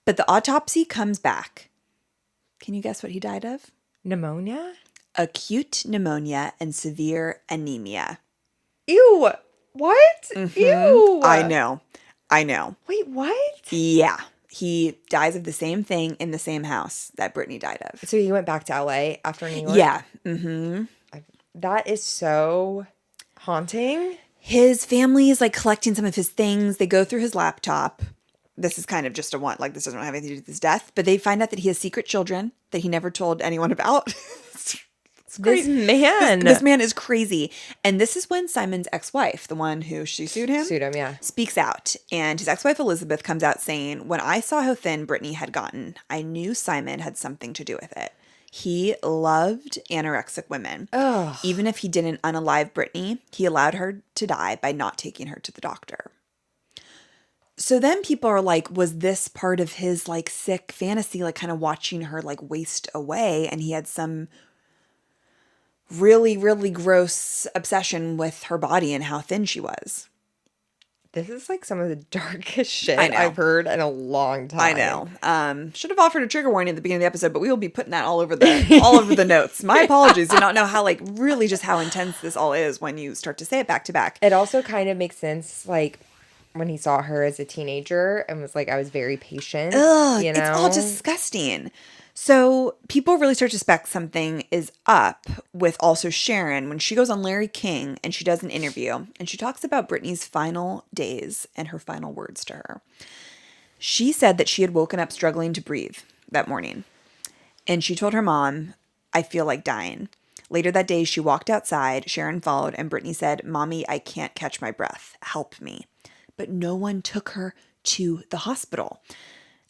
But the autopsy comes back. Can you guess what he died of? Pneumonia? Acute pneumonia and severe anemia. Ew. What? Ew. I know. Wait, what? Yeah. He dies of the same thing in the same house that Brittany died of. So he went back to LA after New York? Yeah. Mm-hmm. That is so haunting. His family is like collecting some of his things. They go through his laptop. This is kind of just this doesn't have anything to do with his death, but they find out that he has secret children that he never told anyone about. This man. This man is crazy. And this is when Simon's ex-wife, the one who she sued him, yeah. speaks out. And his ex-wife Elizabeth comes out saying, when I saw how thin Brittany had gotten, I knew Simon had something to do with it. He loved anorexic women. Ugh. Even if he didn't unalive Brittany, he allowed her to die by not taking her to the doctor. So then people are like, was this part of his like sick fantasy, like kind of watching her like waste away? And he had some really, really gross obsession with her body and how thin she was. This is like some of the darkest shit I know. I've heard in a long time. I know. Should have offered a trigger warning at the beginning of the episode, but we will be putting that all over the notes. My apologies. Do not know how like really just how intense this all is when you start to say it back to back. It also kind of makes sense, like when he saw her as a teenager and was like, I was very patient. Ugh, you know? it's all disgusting. So people really start to suspect something is up with also Sharon when she goes on Larry King and she does an interview and she talks about Brittany's final days and her final words to her. She said that she had woken up struggling to breathe that morning. And she told her mom, I feel like dying. Later that day, she walked outside, Sharon followed, and Brittany said, Mommy, I can't catch my breath. Help me. But no one took her to the hospital.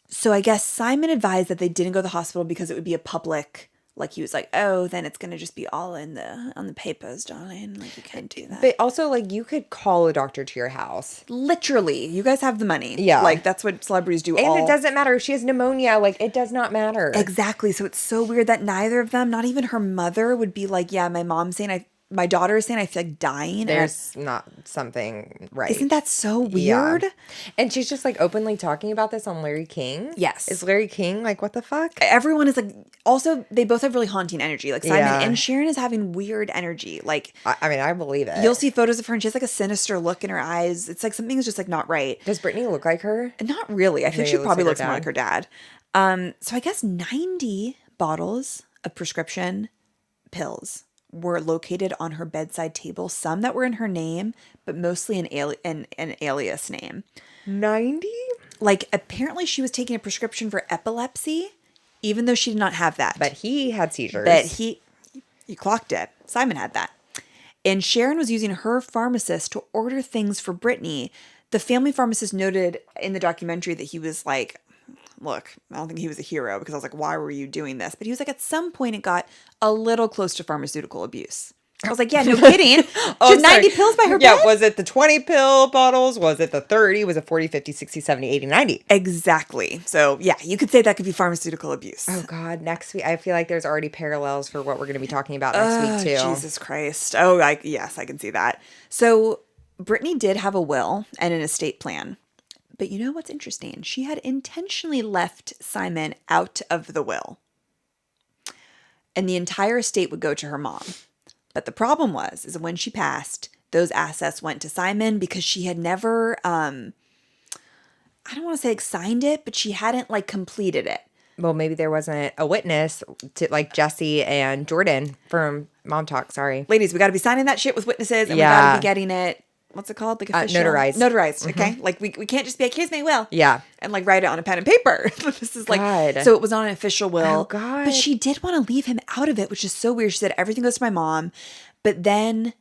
So I guess Simon advised that they didn't go to the hospital because it would be a public, like he was like, oh, then it's going to just be all on the papers, darling. Like you can't do that. But also, like, you could call a doctor to your house. Literally. You guys have the money. Yeah. Like that's what celebrities do. And it doesn't matter if she has pneumonia. Like, it does not matter. Exactly. So it's so weird that neither of them, not even her mother, would be like, yeah, my daughter is saying I feel like dying. There's not something right. Isn't that so weird? Yeah. And she's just like openly talking about this on Larry King. Yes. Is Larry King like, what the fuck? Everyone is like, also, they both have really haunting energy. Like Simon Yeah. and Sharon is having weird energy. Like, I mean, I believe it. you'll see photos of her and she has like a sinister look in her eyes. It's like something is just like not right. Does Brittany look like her? Not really. I think Maybe she it looks probably like her looks more dad. like her dad. So I guess 90 bottles of prescription pills were located on her bedside table. Some that were in her name, but mostly an alias name. 90? Like apparently she was taking a prescription for epilepsy, even though she did not have that. But he had seizures. But you clocked it. Simon had that. And Sharon was using her pharmacist to order things for Brittany. The family pharmacist noted in the documentary that he was like, look, I don't think he was a hero because I was like, why were you doing this? But he was like, at some point it got a little close to pharmaceutical abuse. I was like, yeah, no kidding. She had 90 pills by her bed? Was it the 20 pill bottles? Was it the 30? Was it 40, 50, 60, 70, 80, 90? Exactly. So yeah, you could say that could be pharmaceutical abuse. Oh God, next week. I feel like there's already parallels for what we're going to be talking about next week too. Jesus Christ. Oh, yes, I can see that. So Brittany did have a will and an estate plan. But you know what's interesting? She had intentionally left Simon out of the will. And the entire estate would go to her mom. But the problem is when she passed, those assets went to Simon because she had never, I don't want to say like signed it, but she hadn't like completed it. Well, maybe there wasn't a witness to like Jesse and Jordan from Mom Talk. Sorry. Ladies, we got to be signing that shit with witnesses and we Yeah. got to be getting it. What's it called? Like official? Notarized. Notarized, okay? Like we can't just be like, here's my will. Yeah. And like write it on a pen and paper. This is like, God. so it was on an official will. Oh, God. But she did want to leave him out of it, which is so weird. She said, everything goes to my mom. But then,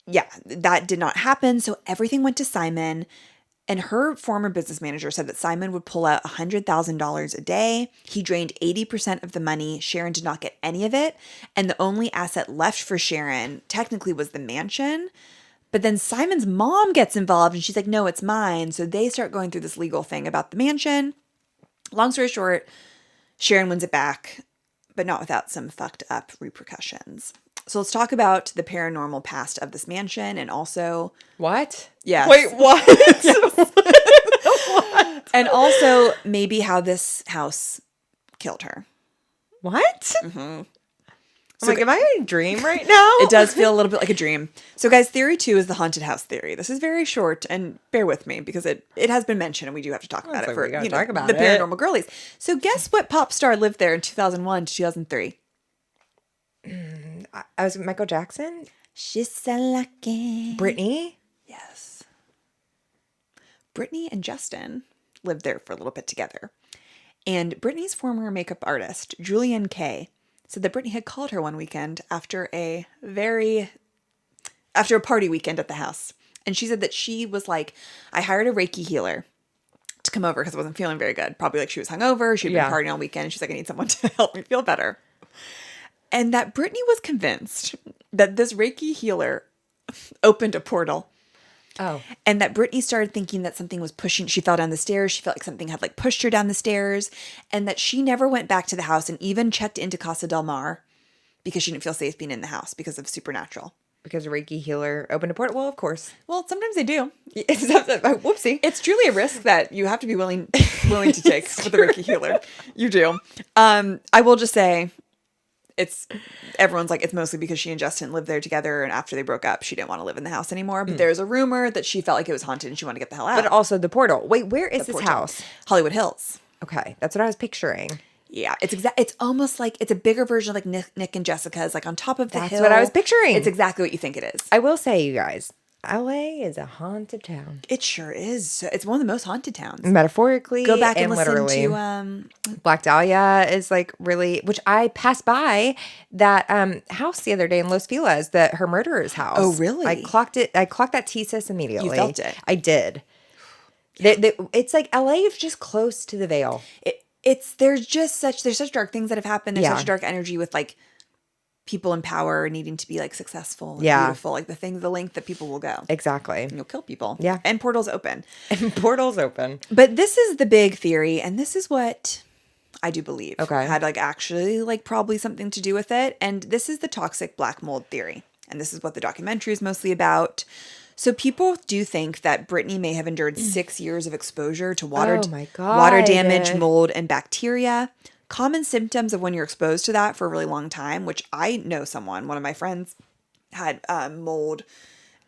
yeah, that did not happen. So everything went to Simon. And her former business manager said that Simon would pull out $100,000 a day. He drained 80% of the money. Sharon did not get any of it. And the only asset left for Sharon technically was the mansion. But then Simon's mom gets involved and she's like, no, it's mine. So they start going through this legal thing about the mansion. Long story short, Sharon wins it back, but not without some fucked up repercussions. So let's talk about the paranormal past of this mansion and also... What? Yes. Wait, what? Yes. What? And also maybe how this house killed her. What? Mm-hmm. I'm like, am I in a dream right now? It does feel a little bit like a dream. So guys, theory 2 is the haunted house theory. This is very short, and bear with me because it has been mentioned and we do have to talk about it for the paranormal girlies. So guess what pop star lived there in 2001 to 2003? I was Michael Jackson? She's so lucky. Brittany? Yes. Brittany and Justin lived there for a little bit together. And Brittany's former makeup artist, Julian Kay, said that Brittany had called her one weekend after a party weekend at the house. And she said that she was like, I hired a Reiki healer to come over because I wasn't feeling very good. Probably like she was hungover. She'd been partying all weekend. And she's like, I need someone to help me feel better. And that Brittany was convinced that this Reiki healer opened a portal. Oh. And that Brittany started thinking that something was pushing. She fell down the stairs. She felt like something had like pushed her down the stairs. And that she never went back to the house and even checked into Casa del Mar because she didn't feel safe being in the house because of supernatural. Because a Reiki healer opened a portal? Well, of course. Well, sometimes they do. Whoopsie. It's truly a risk that you have to be willing to take with a Reiki healer. You do. I will just say... everyone's like, it's mostly because she and Justin lived there together, and after they broke up, she didn't want to live in the house anymore. But there's a rumor that she felt like it was haunted and she wanted to get the hell out. But also the portal. Wait, where is this house? Hollywood Hills. Okay, that's what I was picturing. Yeah, it's almost like it's a bigger version of like Nick and Jessica's, like on top of the hill. That's what I was picturing. It's exactly what you think it is. I will say, you guys, LA is a haunted town. It sure is. It's one of the most haunted towns. Metaphorically, go back and listen literally. to Black Dahlia is like really, which I passed by that house the other day in Los Feliz, her murderer's house. Oh, really? I clocked that thesis immediately. You felt it. I did. It's like LA is just close to the Veil. There's such dark things that have happened. There's such dark energy with like people in power needing to be like successful and beautiful, like the length that people will go. Exactly. And you'll kill people. Yeah. And portals open. But this is the big theory, and this is what I do believe. Okay. Had like actually like probably something to do with it. And this is the toxic black mold theory. And this is what the documentary is mostly about. So people do think that Brittany may have endured 6 years of exposure to water damage, mold, and bacteria. Common symptoms of when you're exposed to that for a really long time, which I know one of my friends had mold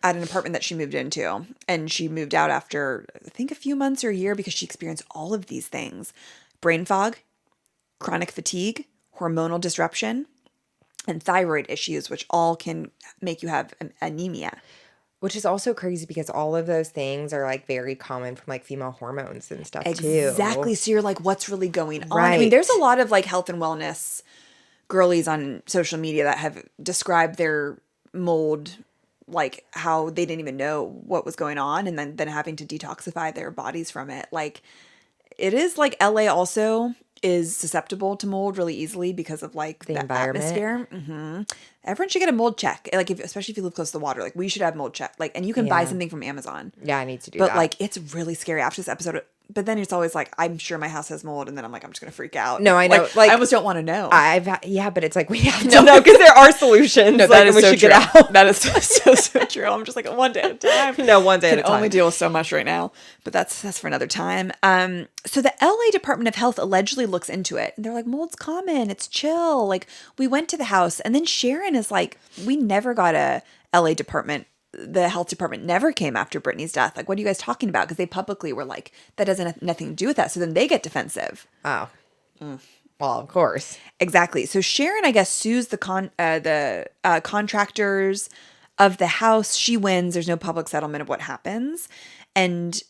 at an apartment that she moved into. And she moved out after, I think, a few months or a year because she experienced all of these things. Brain fog, chronic fatigue, hormonal disruption, and thyroid issues, which all can make you have anemia. Which is also crazy because all of those things are like very common from like female hormones and stuff too. Exactly. So you're like, what's really going on? Right. I mean, there's a lot of like health and wellness girlies on social media that have described their mold, like how they didn't even know what was going on and then having to detoxify their bodies from it. Like it is like LA also is susceptible to mold really easily because of like the environment. Atmosphere. Mm-hmm. Everyone should get a mold check. Like especially if you live close to the water, like we should have mold check. Like, and you can buy something from Amazon. Yeah, I need to do that. But like, it's really scary after this episode. But then it's always like, I'm sure my house has mold, and then I'm like, I'm just gonna freak out. No, I know. Like I almost don't want to know. But it's like we have to know because there are solutions. No, that is we so should true. get out. That is so true. I'm just like one day at a time. No, one day at a time. time. Only deal with so much right now, but that's for another time. So the LA Department of Health allegedly looks into it, and they're like, mold's common. It's chill. Like we went to the house, and then Sharon is like, we never got a LA department. The health department never came after Brittany's death. Like, what are you guys talking about? Because they publicly were like, that doesn't have nothing to do with that. So then they get defensive. Oh, well, of course, exactly. So Sharon, I guess, sues the contractors of the house. She wins. There's no public settlement of what happens, and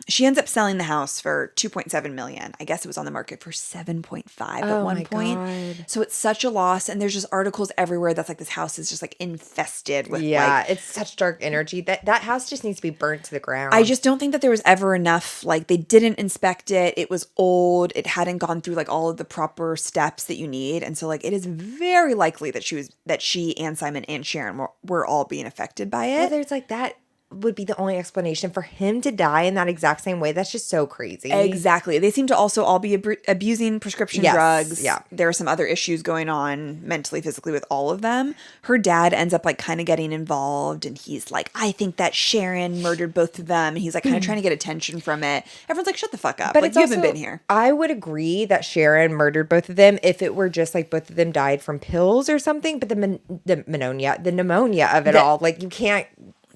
she ends up selling the house for $2.7 million. I guess it was on the market for $7.5 at one point. God. So it's such a loss. And there's just articles everywhere that's like this house is just like infested with it's such dark energy. That house just needs to be burnt to the ground. I just don't think that there was ever enough. Like they didn't inspect it. It was old. It hadn't gone through like all of the proper steps that you need. And so like it is very likely that she and Simon and Sharon were all being affected by it. Well, there's like that. would be the only explanation for him to die in that exact same way. That's just so crazy. Exactly. They seem to also all be abusing prescription drugs. Yeah. There are some other issues going on mentally, physically with all of them. Her dad ends up like kind of getting involved, and he's like, I think that Sharon murdered both of them. And he's like kind of trying to get attention from it. Everyone's like, shut the fuck up. But like, you haven't been here. I would agree that Sharon murdered both of them if it were just like both of them died from pills or something. But the pneumonia of it all, like you can't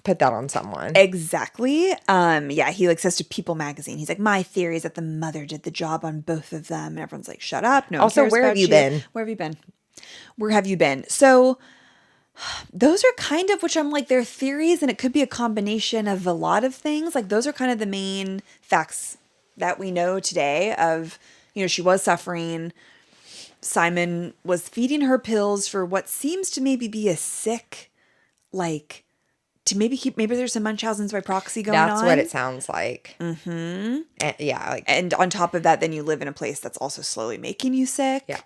put that on someone. Exactly. Yeah, he like says to People magazine, he's like, my theory is that the mother did the job on both of them. And everyone's like, shut up. No one Also, cares where about have you been? Where have you been? Where have you been? So those are kind of, which I'm like, they're theories, and it could be a combination of a lot of things. Like those are kind of the main facts that we know today of, you know, she was suffering. Simon was feeding her pills for what seems to maybe be a sick, like, to maybe there's some Munchausen's by proxy going on. That's what it sounds like. Mm-hmm. And, yeah. Like, and on top of that, then you live in a place that's also slowly making you sick. Yeah.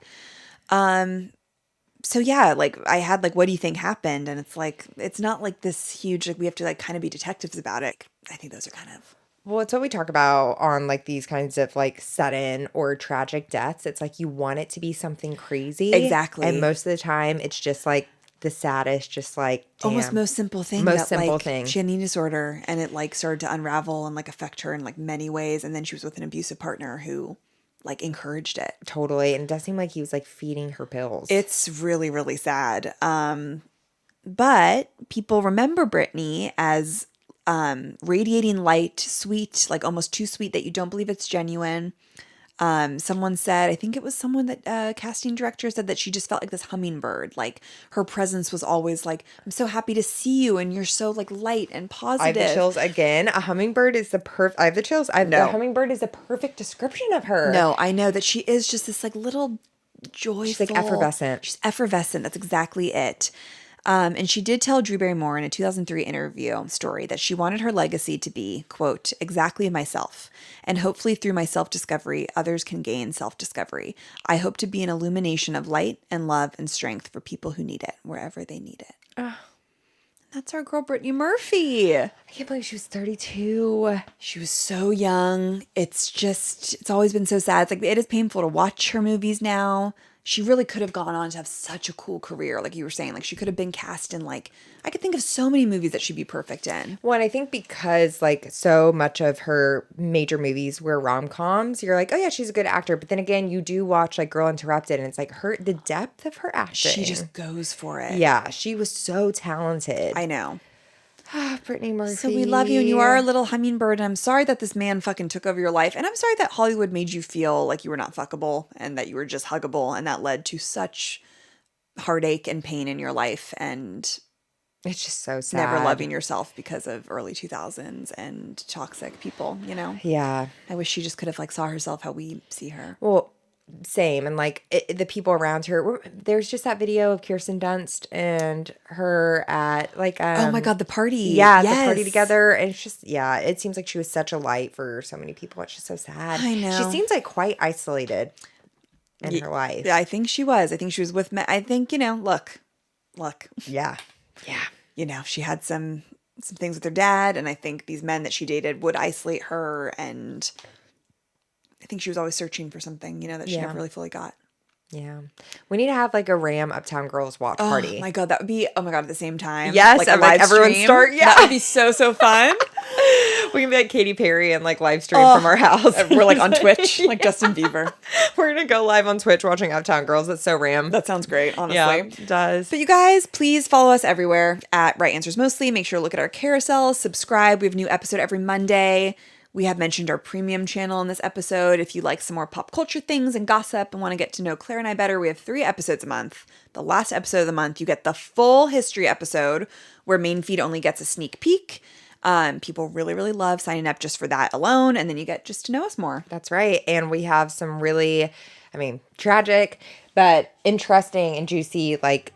So yeah, like I had like, what do you think happened? And it's like, it's not like this huge, like we have to like kind of be detectives about it. I think those are kind of. Well, it's what we talk about on like these kinds of like sudden or tragic deaths. It's like you want it to be something crazy. Exactly. And most of the time it's just like the saddest, just like damn. Almost most simple thing. Most simple thing. She had an eating disorder, and it like started to unravel and like affect her in like many ways. And then she was with an abusive partner who like encouraged it. Totally. And it does seem like he was like feeding her pills. It's really, really sad. But people remember Brittany as radiating light, sweet, like almost too sweet that you don't believe it's genuine. Someone said, I think it was someone that casting director said that she just felt like this hummingbird. Like her presence was always like, I'm so happy to see you, and you're so like light and positive. I have the chills again. A hummingbird is the perfect. I have the chills. The hummingbird is a perfect description of her. No, I know that she is just this like little joyful. She's like effervescent. She's effervescent. That's exactly it. And she did tell Drew Barrymore in a 2003 interview story that she wanted her legacy to be, quote, exactly myself. And hopefully through my self-discovery, others can gain self-discovery. I hope to be an illumination of light and love and strength for people who need it, wherever they need it. That's our girl, Brittany Murphy. I can't believe she was 32. She was so young. It's always been so sad. It's like, it is painful to watch her movies now. She really could have gone on to have such a cool career. Like you were saying, like she could have been cast in like, I could think of so many movies that she'd be perfect in. Well, and I think because like so much of her major movies were rom-coms, you're like, oh yeah, she's a good actor. But then again, you do watch like Girl Interrupted, and it's like the depth of her acting. She just goes for it. Yeah, she was so talented. I know. Brittany Murphy. So we love you, and you are a little hummingbird, and I'm sorry that this man fucking took over your life, and I'm sorry that Hollywood made you feel like you were not fuckable and that you were just huggable, and that led to such heartache and pain in your life, and it's just so sad. Never loving yourself because of early 2000s and toxic people, you know? Yeah. I wish she just could have like saw herself how we see her. Well, same. And like the people around her, there's just that video of Kirsten Dunst and her at like oh my god, the party. Yeah, yes. The party together. And it's just, yeah, it seems like she was such a light for so many people. It's just so sad. I know. She seems like quite isolated in her life. Yeah, I think she was. I think she was with men. I think, you know, look. Yeah. Yeah. You know, she had some things with her dad, and I think these men that she dated would isolate her, and I think she was always searching for something, you know, that she never really fully got. Yeah. We need to have like a Uptown Girls watch party. Oh my god, that would be, oh my god, at the same time. Yes, like a live everyone stream. start. Yeah. That would be so fun. We can be like Katy Perry and like live stream from our house. We're like on Twitch, like Justin Bieber. We're going to go live on Twitch watching Uptown Girls. That's so ram. That sounds great, honestly. Yeah, it does. But you guys, please follow us everywhere at Right Answers Mostly. Make sure to look at our carousel, subscribe. We have a new episode every Monday. We have mentioned our premium channel in this episode. If you like some more pop culture things and gossip and want to get to know Claire and I better, we have 3 episodes a month. The last episode of the month, you get the full history episode where Main Feed only gets a sneak peek. People really, really love signing up just for that alone. And then you get just to know us more. That's right. And we have some really, tragic, but interesting and juicy, like,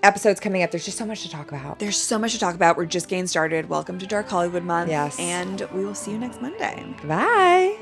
episodes coming up. There's just so much to talk about. There's so much to talk about. We're just getting started. Welcome to Dark Hollywood Month. Yes. And we will see you next Monday. Bye.